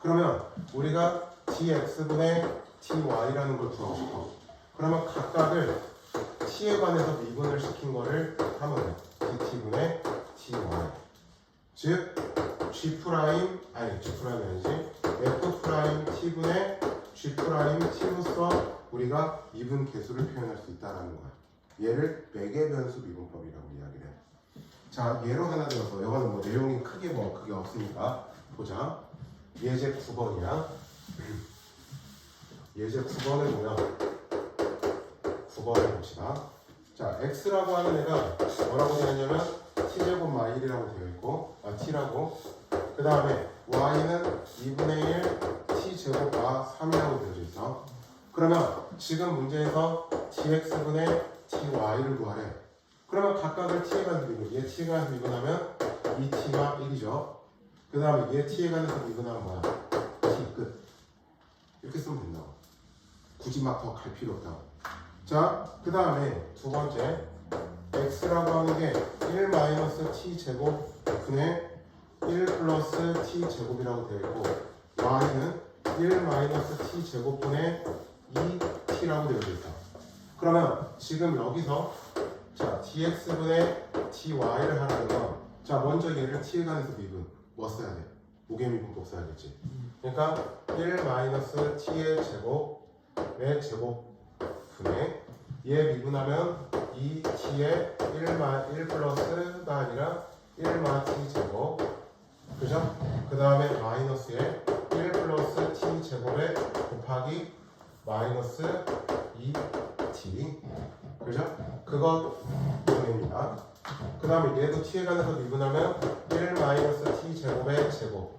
그러면 우리가 dx분의 dy라는 걸 구하고 싶어. 그러면 각각을 t에 관해서 미분을 시킨 거를 하면 돼. dt분의 dy. 즉 g'이 아니지 f't분의 g't로서 우리가 미분 개수를 표현할 수 있다는 거야. 얘를 매개 변수 미분법이라고 이야기를 해. 자 예로 하나 들어서 이거는 뭐 내용이 크게 없으니까 보자. 예제 9번이야. 예제 9번은 뭐야? 9번을 봅시다. 자 x라고 하는 애가 뭐라고 되어 있냐면 t제곱 마일이라고 되어 있고 t라고. 그 다음에 y는 2분의 1 t제곱 마 3이라고 되어져 있어. 그러면 지금 문제에서 dx분의 dy를 구하래. 그러면 각각을 t에 관해서 미분. 얘 t에 관해서 미분하면 2t가 1이죠. 그 다음에 얘 t에 관해서 미분하면 뭐야? t 끝. 이렇게 쓰면 된다고. 굳이 막 더 갈 필요 없다고. 자, 그 다음에 두 번째 x라고 하는 게 1 마이너스 t 제곱 분의 1 플러스 t 제곱이라고 되어 있고 y는 1 마이너스 t 제곱분의 2t라고 되어 있다. 그러면 지금 여기서 자 dx분의 dy를 하라는 건 자 먼저 얘를 t에 관해서 미분 뭐 써야 돼? 무게 미분법 써야겠지. 그러니까 1 마이너스 t의 제곱의 제곱분의 얘 미분하면 2t의 1 플러스가 아니라 1마 t 제곱. 그죠? 그 다음에 마이너스에 1 플러스 t 제곱에 곱하기 마이너스 2t. 그죠? 그거 보냅니다. 그 다음에 얘도 t에 관해서 미분하면 1 마이너스 t 제곱의 제곱.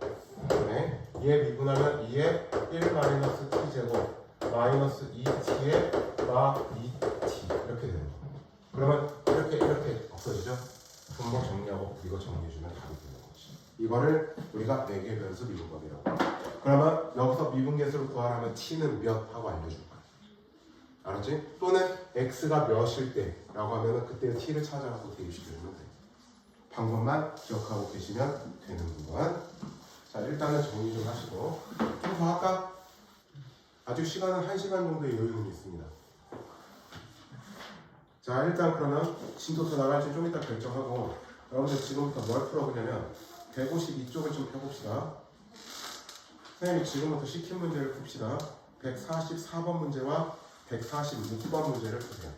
네. 얘 미분하면 2에 1 마이너스 t 제곱 마이너스 2t의 마 2t 이렇게 되는 거. 그러면 이렇게 없어지죠? 분모 정리하고 이거 정리해주면 답이 되는 거지. 이거를 우리가 매개 변수 미분법이라고. 그러면 여기서 미분계수를 구하라면 t는 몇 하고 알려줄 거야. 알았지? 또는 x가 몇일 때라고 하면 그때 t를 찾아가서 대입시키면 돼. 방법만 기억하고 계시면 되는 부분. 자 일단은 정리 좀 하시고 좀 더 할까? 아직 시간은 1시간 정도의 여유는 있습니다. 자 일단 그러면 진도수 나갈지 좀 이따 결정하고 여러분들 지금부터 뭘 풀어보냐면 152쪽을 좀 펴봅시다. 선생님이 지금부터 시킨 문제를 풉시다. 144번 문제와 146번 문제를 푸세요.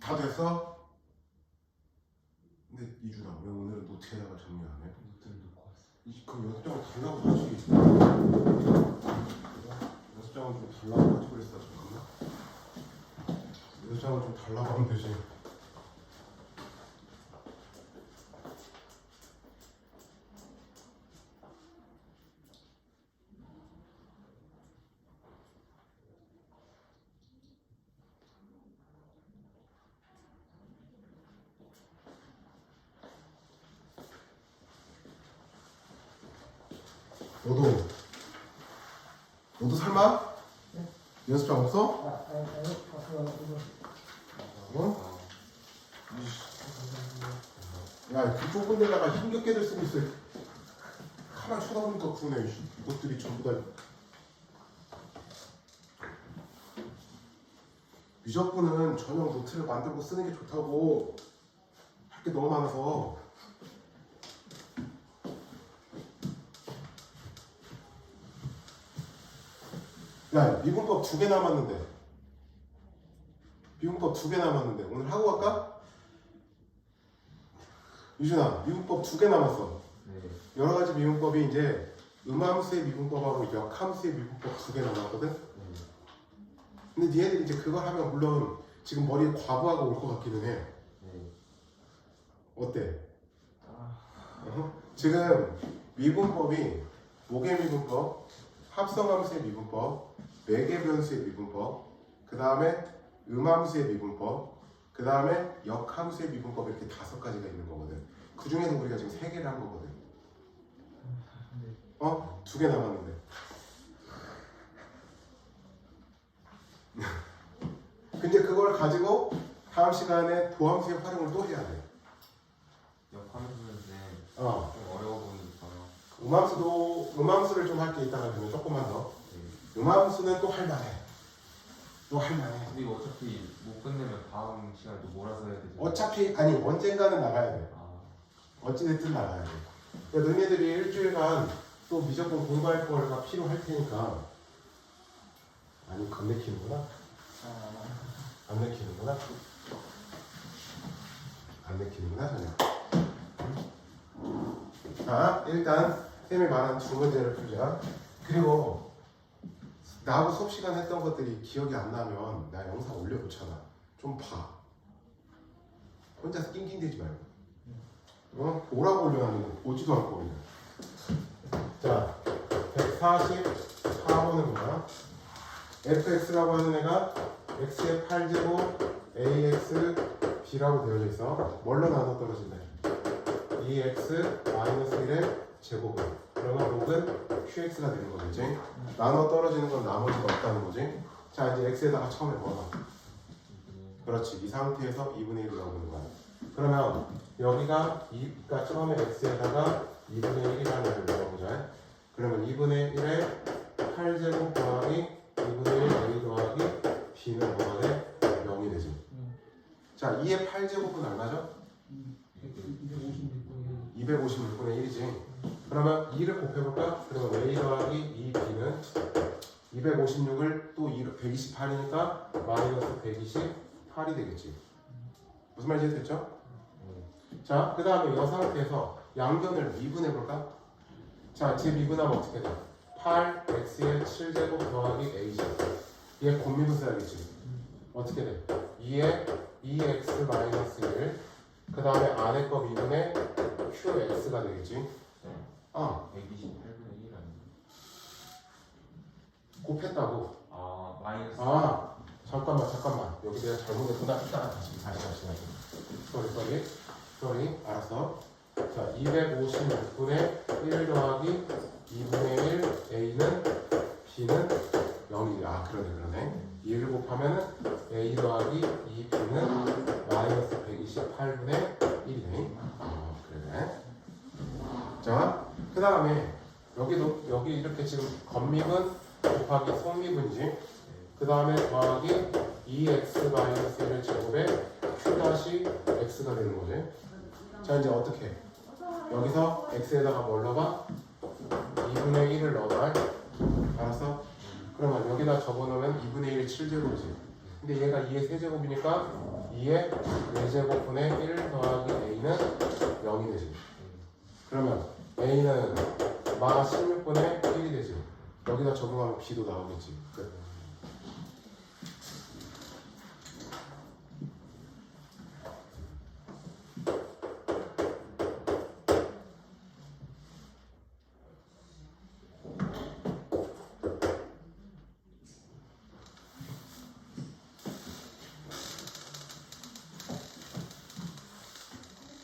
다 됐어? 근데 이준아 왜 오늘은 노트에다가 정리 안 해? 노트를 놓고 왔어. 그럼 연습장을 달라고 하지. 연습장을 좀 달라고 하지 그랬어 잠깐만. 연습장을 좀 달라고 하면 되지. 너도 설마? 네? 연습장 없어? 어? 야, 그 좁은 데다가 힘겹게들 쓰고 있어. 가만 쳐다보니까 그러네. 이것들이 전부 다. 미적분은 전용 노트를 만들고 쓰는 게 좋다고. 할 게 너무 많아서. 야, 미분법 2개 남았는데. 미분법 2개 남았는데. 오늘 하고 갈까? 유준아, 미분법 2개 남았어. 네. 여러 가지 미분법이 이제 음함수의 미분법하고 역함수의 미분법 2개 남았거든? 네. 근데 니네들이 이제 그걸 하면 물론 지금 머리에 과부하가 올 것 같기는 해. 네. 어때? 지금 미분법이 목의 미분법, 합성함수의 미분법, 매개변수의 미분법, 그 다음에 음함수의 미분법, 그 다음에 역함수의 미분법 이렇게 5가지가 있는 거거든. 그 중에서 우리가 지금 3개를 한 거거든. 어? 2개 남았는데. 근데 그걸 가지고 다음 시간에 도함수의 활용을 또 해야 돼. 역함수는 좀 어. 어려워 보이니까. 음함수를 좀 할게. 이따가 되면 조금만 더. 네. 음함수는 또 할만해. 또 할만해. 근데 이거 어차피 못 끝내면 다음 시간에 또 몰아서 해야 되죠. 어차피 아니 언젠가는 나가야 돼. 아, 어찌됐든 나가야 돼. 그러니까 너네들이 일주일간 또 미적분 공부할 거가 필요할 테니까. 아니 건네키는구나. 안 내키는구나. 안 내키는구나 전혀. 자 일단 쌤이 말한 두 문제를 풀자. 그리고 나하고 수업 시간 했던 것들이 기억이 안 나면 나 영상 올려놓잖아. 좀 봐. 혼자서 낑낑대지 말고. 어? 보라고 올려놨는데 보지도 않고 올려. 자 144번을 보자. fx라고 하는 애가 x의 8제곱 ax b라고 되어져 있어. 뭘로 나눠 떨어진대? 2x 1의 제곱을. 그러면 목은 qx가 되는 거겠지. 나눠 떨어지는 건 나머지가 없다는 거지. 자 이제 x에다가 처음에 뭐 넣어? 그렇지. 이 상태에서 2분의 1을 넣어보는 거야. 그러면 여기가 그러니까 처음에 x에다가 2분의 1이라는 애를 넣어보자. 그러면 2분의 1에 8제곱 더하기 2분의 1 a 더하기 b는 뭐가 돼? 0이 되지. 자 2의 8제곱은 얼마죠? 256분의 1이지. 그러면 2를 곱해볼까? 그러면 a 더하기 2b는 256을 또 128이니까 마이너스 128이 되겠지. 무슨 말인지 됐죠? 자, 그 다음에 이 상태에서 양변을 미분해볼까? 자, 제 미분하면 어떻게 돼? 8x의 7제곱 더하기 a제. 얘 곱미분 써야겠지. 어떻게 돼? 2에 2x 마이너스 1. 그 다음에 안에 거 미분에 qx가 되겠지. 어. 128분의 1 아니에요? 곱했다고. 아, 마이너스. 아, 잠깐만. 여기 내가 잘못했구나. 다시. 쏘리. 알았어. 자, 256분의 1 더하기 2분의 1 a는 b는 0이. 아, 그러네. 2를 곱하면은 a 더하기 2b는 마이너스 128분의 1이네. 그래. 자, 그 다음에 여기 이렇게 지금 겉미분 곱하기 속미분이지. 그 다음에 더하기 2x 마이너스 1의 제곱에 q 다시 x가 되는 거지. 자, 이제 어떻게 해? 여기서 x에다가 뭘 넣어봐? 2분의 1을 넣어봐. 알았어? 그러면 여기다 접어놓으면 2분의 1이 7제곱이지. 근데 얘가 2의 세제곱이니까 2의 4제곱분의 1 더하기 a는 0이 되지. 그러면 a는 마 16분의 1이 되지. 여기다 적용하면 b도 나오겠지. 끝.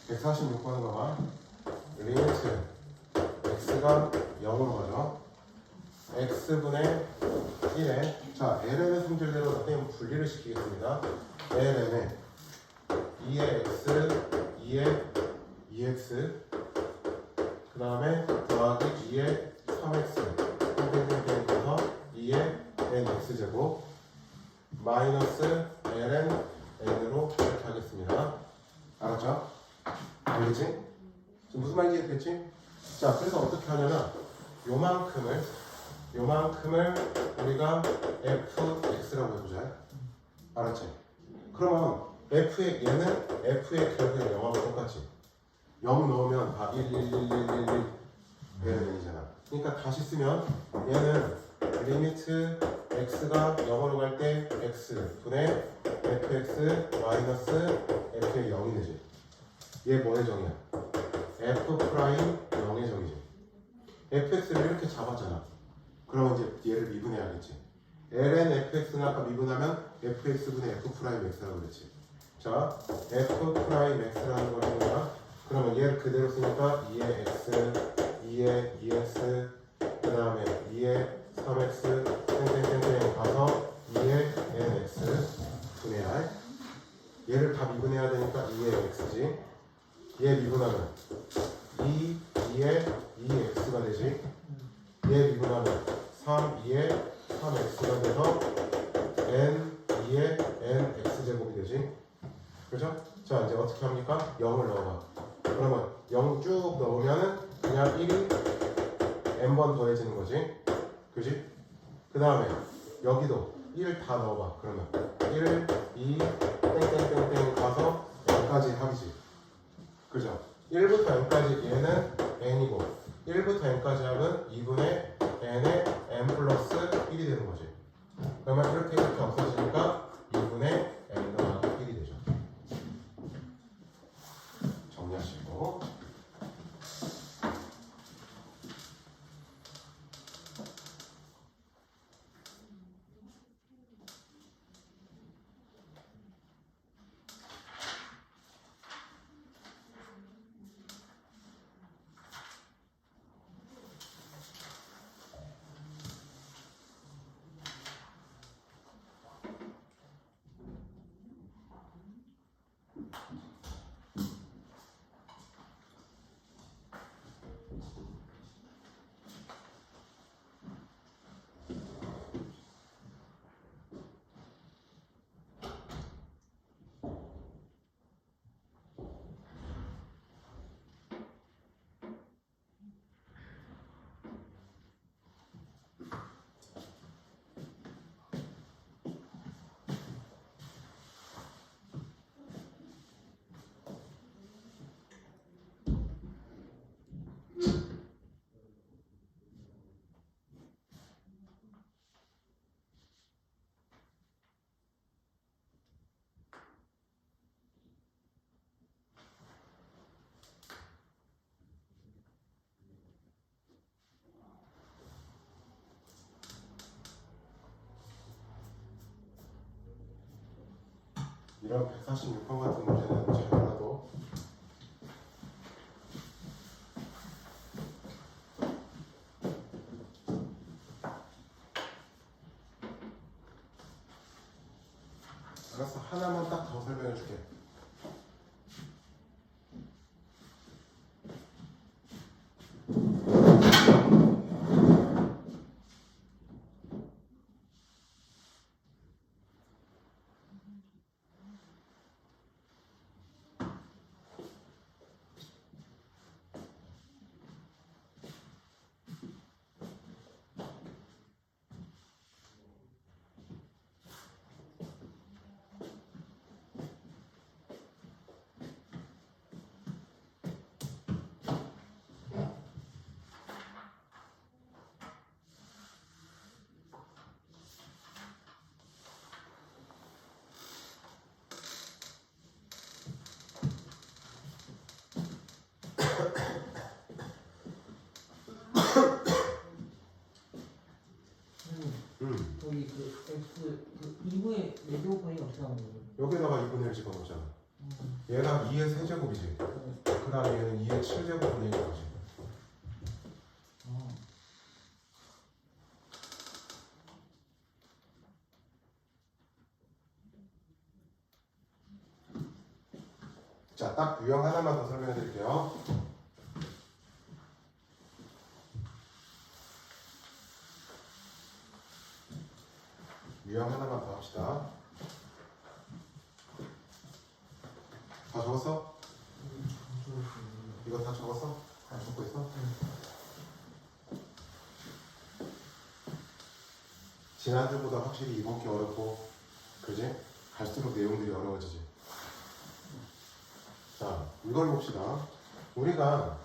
백 146번은 봐봐. 리미트 x가 0으로 가죠. x분의 1에 자 ln의 성질대로 선생님 분리를 시키겠습니다. ln에 2의 x, 2의 2x 그 다음에 더하기 2의 3x 땡땡땡땡 해서 2의 nx제곱 마이너스 ln n으로 이렇게 하겠습니다. 알았죠? 알겠지? 지금 무슨 말인지 이해됐지? 자, 그래서 어떻게 하냐면 요만큼을 우리가 fx라고 해보자. 알았지? 그러면 얘는 f의 결국에 0하고 똑같지. 0 넣으면 다 1, 1, 1, 1, 1, 1 얘는이잖아. 그러니까 다시 쓰면 얘는 리미트 x가 0으로 갈 때 x 분의 fx 마이너스 f의 0이 되지. 얘 뭐의 정이야? f 프라임 0의 정이지. fx를 이렇게 잡았잖아. 그러면 이제 얘를 미분해야겠지. ln fx는 아까 미분하면 fx분의 f 프라임 x라고 그랬지. 자, f 프라임 x라는 걸 하는 거야. 그러면 얘를 그대로 쓰니까 2의 x, 2의 2x, 그 다음에 2의 3x, 땡땡땡땡 가서 2의 nx 분의 r. 얘를 다 미분해야 되니까 2의 x지. 얘 미분하면 2의 2x가 되지. 얘 미분하면 2의 3x가 돼서 n 2의 nx제곱이 되지. 그죠? 자, 이제 어떻게 합니까? 0을 넣어봐. 그러면 0 쭉 넣으면은 그냥 1이 n번 더해지는 거지. 그지? 그 다음에 여기도 1 다 넣어봐. 그러면 1, 2, 땡땡땡땡 가서 n까지 합이지. 그죠? 1부터 n까지 얘는 n이고 1부터 n까지 합은 2분의 n의 n 플러스 1이 되는 거지. 그러면 이렇게 없어지니까 2분의 n 더하기 1이 되죠. 정리하시고 이런 146번 같은 문제는 잘 알아도 알았어. 하나만 딱 더 설명해 줄게. 저기 그 x 그 2분의 4제곱분이 어떻게 하는 거예요? 여기다가 2분의 1 집어넣잖아. 얘가 2의 세제곱이지. 그 다음에 얘는 2의 7제곱분의 1인 거지. 자, 딱 유형 하나만 더 설명해 드릴게요. 유형 하나만 더 합시다. 다 적었어? 이거 다 적었어? 다 적고 있어? 지난주보다 확실히 이번 게 어렵고, 그지? 갈수록 내용들이 어려워지지. 자, 이걸 봅시다. 우리가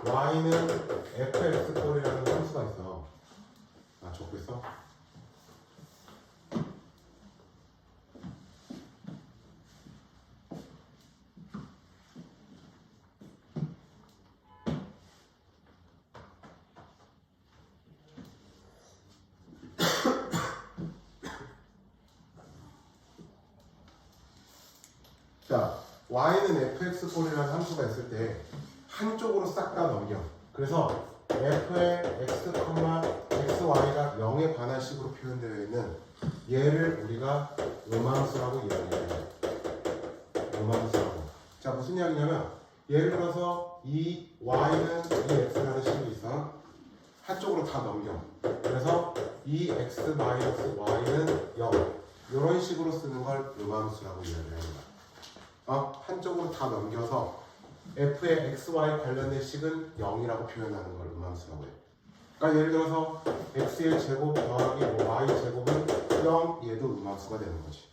y는 fx 꼴이라는 함수가 있어. 아, 적고 있어? 자, y는 fx꼴이라는 함수가 있을 때 한쪽으로 싹 다 넘겨. 그래서 f의 x, xy가 0에 관한 식으로 표현되어 있는 얘를 우리가 음함수라고 이야기해요. 음함수라고. 자, 무슨 이야기냐면 예를 들어서 이 y는 이 x라는 식이 있어. 한쪽으로 다 넘겨. 그래서 이 x-y는 0. 이런 식으로 쓰는 걸 음함수라고 이야기하는 거야. 한쪽으로 다 넘겨서 f의 xy 관련된 식은 0이라고 표현하는 걸 음함수라고 해요. 그러니까 예를 들어서 x의 제곱 더하기 y 제곱은 0, 얘도 음함수가 되는 거지.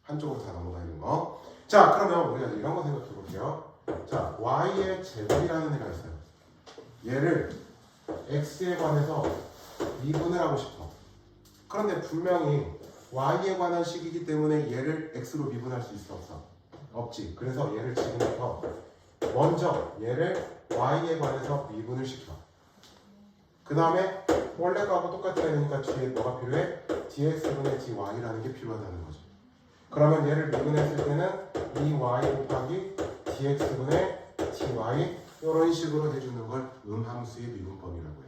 한쪽으로 다 넘어가 있는 거. 자, 그러면 우리가 이런 거 생각해 볼게요. 자, y의 제곱이라는 애가 있어요. 얘를 x에 관해서 미분을 하고 싶어. 그런데 분명히 y에 관한 식이기 때문에 얘를 x로 미분할 수 있어, 없어? 없지. 그래서 얘를 지금부터 먼저 얘를 y에 관해서 미분을 시켜. 그 다음에 원래 거하고 똑같아야 되니까 뒤에 뭐가 필요해? dx분의 dy라는 게 필요하다는 거지. 그러면 얘를 미분했을 때는 이 y 곱하기 dx분의 dy 이런 식으로 해주는 걸 음함수의 미분법이라고 해.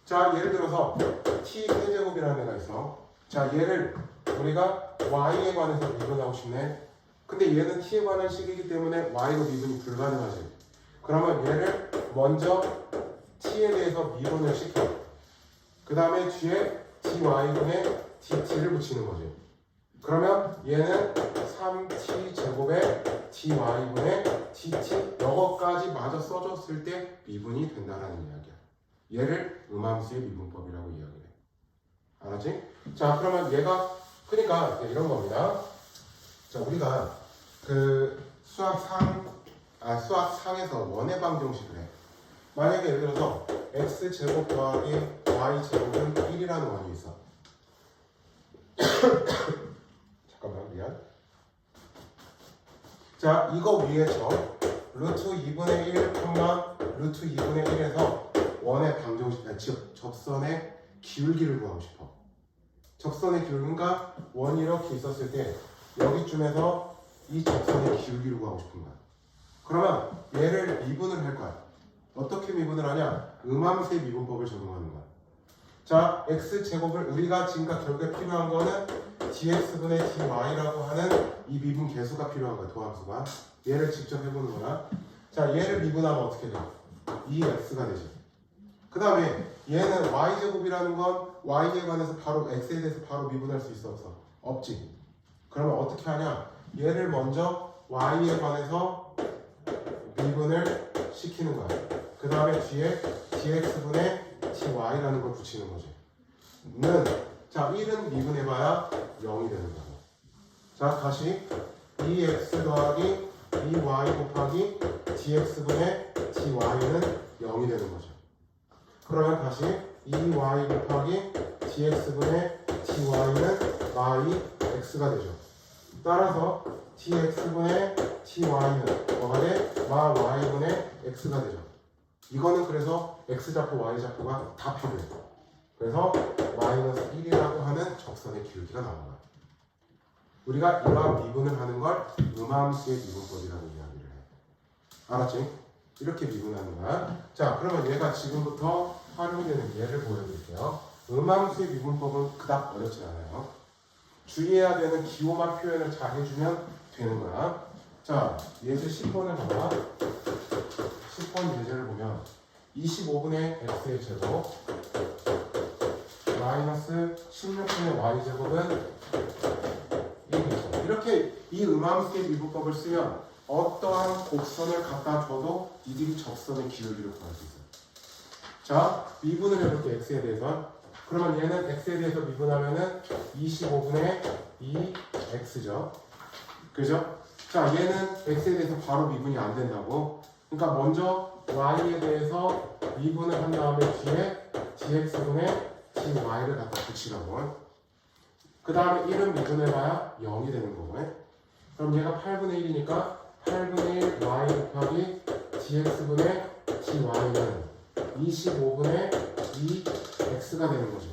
자, 예를 들어서 t 세제곱이라는 애가 있어. 자, 얘를 우리가 y에 관해서 미분하고 싶네. 근데 얘는 t에 관한 식이기 때문에 y로 미분이 불가능하지. 그러면 얘를 먼저 t에 대해서 미분을 시켜. 그 다음에 뒤에 dy분의 dt를 붙이는 거지. 그러면 얘는 3t 제곱에 dy분의 dt 이거까지 마저 써줬을 때 미분이 된다라는 이야기야. 얘를 음함수의 미분법이라고 이야기해. 알았지? 자, 그러면 얘가 그러니까 이런 겁니다. 자, 우리가 그 수학상에서 원의 방정식을 해. 만약에 예를 들어서 x제곱 더하기 y제곱은 1이라는 원이 있어. 잠깐만, 미안. 자, 이거 위에 루트 2분의 1, 루트 2분의 1에서 원의 방정식, 즉 접선의 기울기를 구하고 싶어. 접선의 기울기가 원이 이렇게 있었을 때 여기쯤에서 이 접선의 기울기를 구하고 싶은 거야. 그러면 얘를 미분을 할 거야. 어떻게 미분을 하냐? 음함수의 미분법을 적용하는 거야. 자, x제곱을 우리가 지금까지 결국에 필요한 거는 dx분의 dy라고 하는 이 미분 계수가 필요한 거야. 도함수가. 얘를 직접 해보는 거야. 자, 얘를 미분하면 어떻게 돼? 2x가 되지. 그 다음에 얘는 y제곱이라는 건 y에 관해서 바로 x에 대해서 바로 미분할 수 있어, 없어? 없지. 그러면 어떻게 하냐? 얘를 먼저 y에 관해서 미분을 시키는 거야. 그 다음에 뒤에 dx분의 dy라는 걸 붙이는 거지. 자, 1은 미분해봐야 0이 되는 거고. 자, 다시 2x 더하기 2y 곱하기 dx분의 dy는 0이 되는 거죠. 그러면 다시 2y 곱하기 dx분의 dy는 yx가 되죠. 따라서 dx분의 dy는 뭐가 돼? y분의 x가 되죠. 이거는 그래서 x좌표, y좌표가 다 필요해. 그래서 마이너스 1이라고 하는 적선의 기울기가 나온 거야. 우리가 이러한 미분을 하는 걸 음함수의 미분법이라고 이야기를 해. 알았지? 이렇게 미분하는 거야. 자, 그러면 얘가 지금부터 활용이 되는 예를 보여드릴게요. 음함수의 미분법은 그닥 어렵지 않아요. 주의해야 되는 기호만 표현을 잘 해주면 되는 거야. 자, 예제 10번을 봐봐. 10번 예제를 보면 25분의 x의 제곱 마이너스 16분의 y제곱은 1이죠. 이렇게 이 음함수의 미분법을 쓰면 어떠한 곡선을 갖다 줘도 이들이 적선의 기울기를 구할 수 있어요. 자, 미분을 해볼게 x에 대해서. 그러면 얘는 x에 대해서 미분하면은 25분의 2x죠. 그죠? 자, 얘는 x에 대해서 바로 미분이 안 된다고. 그러니까 먼저 y에 대해서 미분을 한 다음에 뒤에 dx분의 dy를 갖다 붙이라고. 그 다음에 1은 미분해봐야 0이 되는 거고. 그럼 얘가 8분의 1이니까 8분의 1 y 곱하기 dx분의 dy는 25분의 2x가 되는 거죠.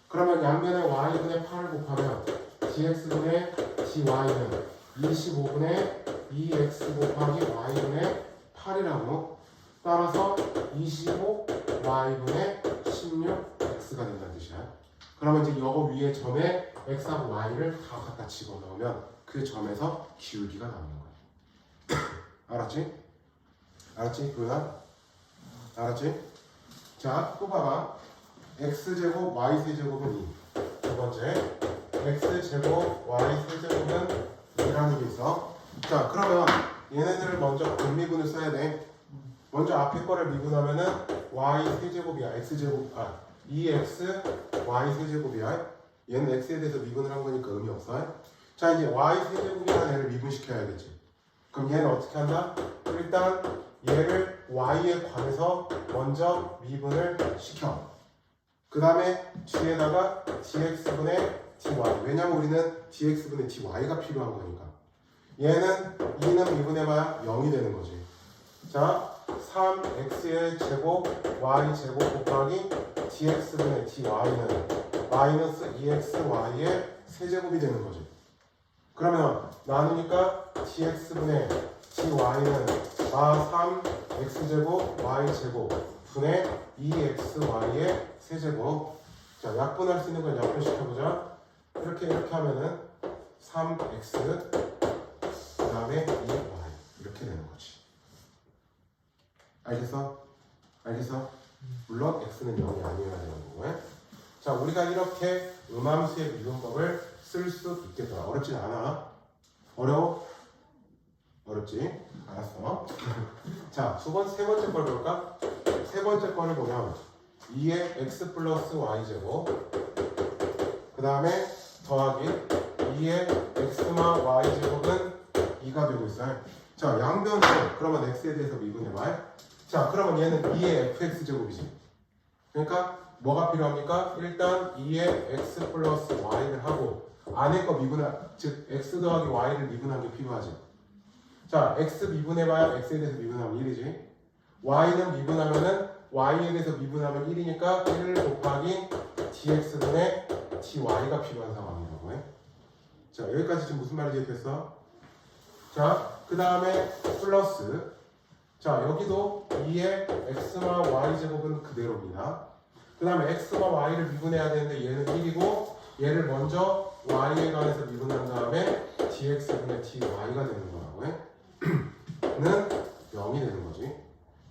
그러면 양변에 y분의 8을 곱하면 dx분의 dy는 25분의 2x 곱하기 y분의 8이라고. 따라서 25y분의 16x가 된다는 뜻이야. 그러면 이제 이거 위에 점에 x하고 y를 다 갖다 집어넣으면 그 점에서 기울기가 나오는 거야. 알았지? 알았지? 그거야? 알았지? 자, 또 봐봐. x제곱 y세제곱은 2. 두 번째, x제곱 y세제곱은 2라는 게 있어. 자, 그러면 얘네들을 먼저 분미분을 써야 돼. 먼저 앞에 거를 미분하면은 y세제곱이야. x제곱, 2x y세제곱이야. 얘는 x에 대해서 미분을 한 거니까 의미 없어. 자, 이제 y세제곱이라는 애를 미분시켜야겠지. 그럼 얘는 어떻게 한다? 일단 얘를 y에 관해서 먼저 미분을 시켜. 그 다음에 뒤에다가 dx분의 dy. 왜냐면 우리는 dx분의 dy가 필요한 거니까. 얘는 2는 미분해봐야 0이 되는 거지. 자, 3x의 제곱 y제곱 곱하기 dx분의 dy는 마이너스 2xy의 세제곱이 되는 거지. 그러면 나누니까 dx분의 dy는 3x제곱 y제곱 분의 2xy의 세제곱. 자, 약분할 수 있는 건 약분시켜보자. 이렇게 하면은 3x 그 다음에 2y 이렇게 되는 거지. 알겠어? 알겠어? 물론 x는 0이 아니어야 되는 거고요. 자, 우리가 이렇게 음함수의 미분법을 쓸 수 있겠다. 어렵진 않아. 어려워? 어렵지? 알았어. 자, 세 번째 걸 볼까? 세 번째 거를 보면 2의 x 플러스 y제곱 그 다음에 더하기 2의 x마 y제곱은 2가 되고 있어요. 자, 양변으로 그러면 x에 대해서 미분해봐요. 자, 그러면 얘는 2의 fx제곱이지. 그러니까 뭐가 필요합니까? 일단 2의 x 플러스 y를 하고 안에 거 즉 x 더하기 y를 미분한 게 필요하지. 자, x 미분해봐야 x에 대해서 미분하면 1이지. y는 미분하면은 y에 대해서 미분하면 1이니까 1 곱하기 dx분의 dy가 필요한 상황이라고 해. 자, 여기까지 지금 무슨 말인지 됐어? 자, 그 다음에 플러스. 자, 여기도 2의 x마 y제곱은 그대로입니다. 그 다음에 x마 y를 미분해야 되는데 얘는 1이고 얘를 먼저 y에 관해서 미분한 다음에 dx분의 dy가 되는 거라고 해. 는 0이 되는 거지.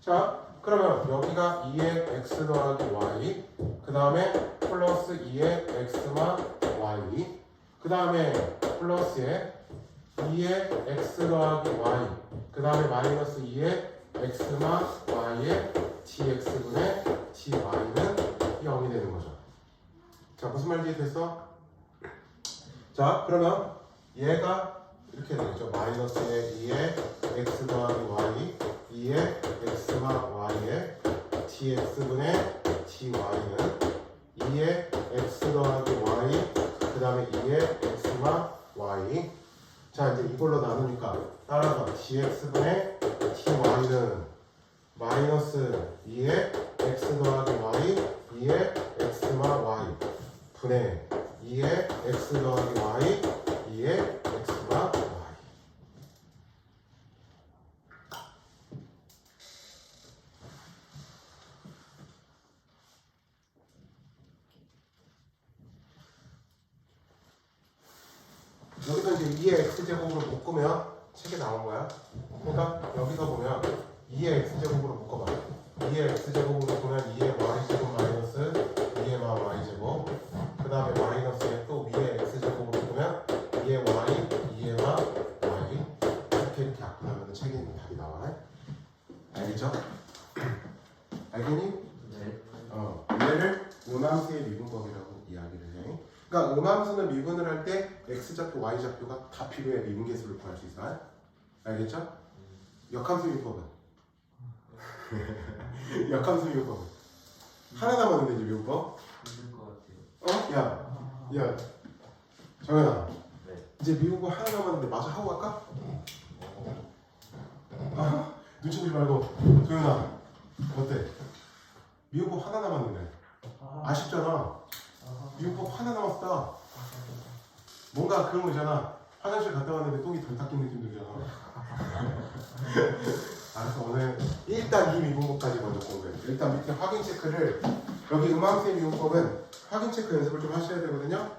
자, 그러면 여기가 2의 x 더하기 y 그 다음에 플러스 2의 x마 y 그 다음에 플러스에 2의 x 더하기 y 그 다음에 마이너스 2의 x마 y의 dx분의 dy는 0이 되는 거죠. 자, 무슨 말인지 됐어? 자, 그러면 얘가 이렇게 되겠죠. 마이너스의 2의 x 더하기 y 2의 x마 y의 dx분의 dy는 2의 x 더하기 y 그 다음에 2의 x마 y. 자, 이제 이걸로 나누니까 따라서 dx분의 dy는 마이너스 2의 x 더하기 y 2의 x마 분의 2의 x 더하기 y 2의 x가 y. 여기서 이제 2의 x제곱으로 묶으면 책에 나온 거야. 그러니까 여기서 보면 2의 x제곱으로 묶어봐. 2의 x제곱으로 보면 2의 y제곱 마이너스 2의 y제곱, 그 다음에 마이너스에 또 위에 x제곱으로 보면 2의 y, 2의 y 이렇게 약분하면 책에 있는 답이 나와. 알겠죠? 알겠니? 네. 얘를 음함수의 미분법이라고 이야기를 해. 그러니까 음함수는 미분을 할 때 x좌표, y좌표가 다 필요해. 미분계수를 구할 수 있어. 알겠죠? 역함수 미분법은 역함수 미분법은 하나 남았는데 이제 미분법. 힘들 것 같아요. 야, 정현아. 네. 이제 미분법 하나 남았는데 마저 하고 갈까? 눈치 보지 말고. 정현아, 어때? 미분법 하나 남았는데 아쉽잖아. 미분법 하나 남았다. 뭔가 그런 거 있잖아. 화장실 갔다 왔는데 똥이 덜 닦인 느낌 들잖아. 알았어, 오늘 일단 이 미분법까지 먼저 공부해. 일단 밑에 확인 체크를, 여기 음함수의 미분법은 확인 체크 연습을 좀 하셔야 되거든요.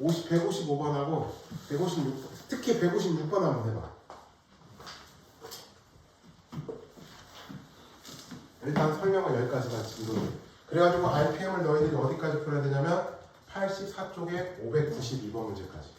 155번하고 156번, 특히 156번 한번 해봐. 일단 설명은 여기까지만 지금. 그래가지고 RPM을 너희들이 어디까지 풀어야 되냐면 84쪽에 592번 문제까지.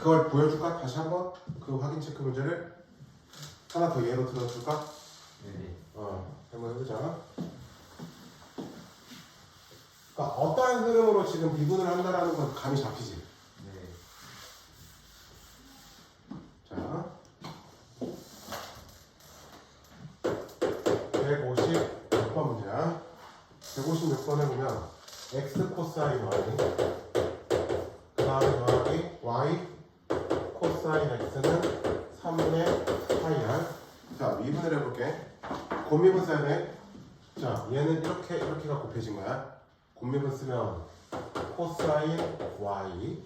그걸 보여줄까? 다시 한번 그 확인 체크 문제를 하나 더 예로 들어줄까? 네. 한번 해보자. 그러니까 어떠한 흐름으로 지금 미분을 한다라는 건 감이 잡히지. 네. 자, 156번 문제야. 156번에 보면 x 코사인 y, 그 다음에 더하기 y 코사인 x는 3분의 파이 r. 자, 미분을 해볼게. 곱미분 써야 돼. 자, 얘는 이렇게가 곱해진 거야. 곱미분 쓰면 코사인 y,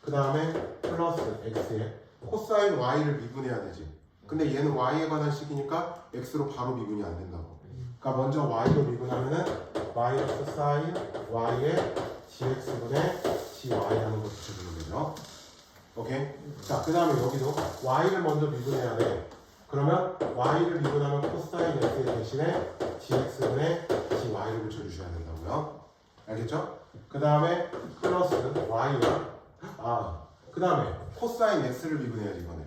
그 다음에 플러스 x에 코사인 y를 미분해야 되지. 근데 얘는 y에 관한 식이니까 x로 바로 미분이 안 된다고. 그러니까 먼저 y로 미분하면은 마이너스 사인 y의 dx분의 dy라는 걸 붙여주는 거죠. 오케이? 자, 그 다음에 여기도 y를 먼저 미분해야 돼. 그러면 y를 미분하면 코사인 x의 대신에 dx분의 dy를 붙여주셔야 된다고요. 알겠죠? 그 다음에 플러스 y랑 그 다음에 코사인 x를 미분해야지 이번에.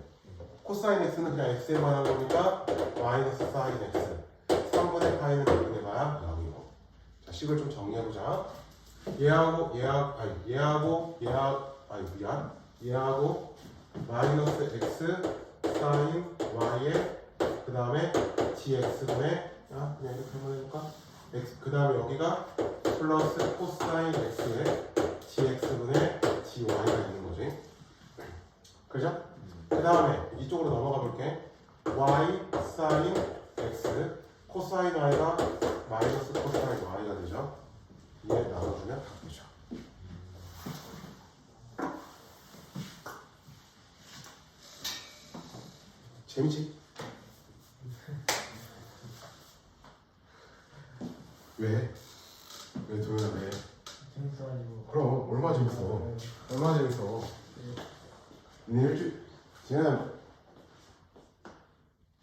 코사인 x는 그냥 x에 관한 거니까 마이너스 사인 x 3분의 파이는 미분해봐야 0이고. 자, 식을 좀 정리해보자. 얘하고 마이너스 x 사인 y에 그 다음에 dx분의 그냥 이렇게 한번 해볼까? x 그 다음에 여기가 플러스 코사인 x에 dx분의 dy가 있는 거지. 그죠? 그 다음에 이쪽으로 넘어가 볼게. y 사인 x 코사인 y가 마이너스 코사인 y가 되죠. 얘 나눠주면 답이죠. 재밌지? 왜? 왜 도현아 왜? 재밌어가지고. 그럼 얼마나 재밌어. 네. 얼마나 재밌어. 네. 네 일주일 지난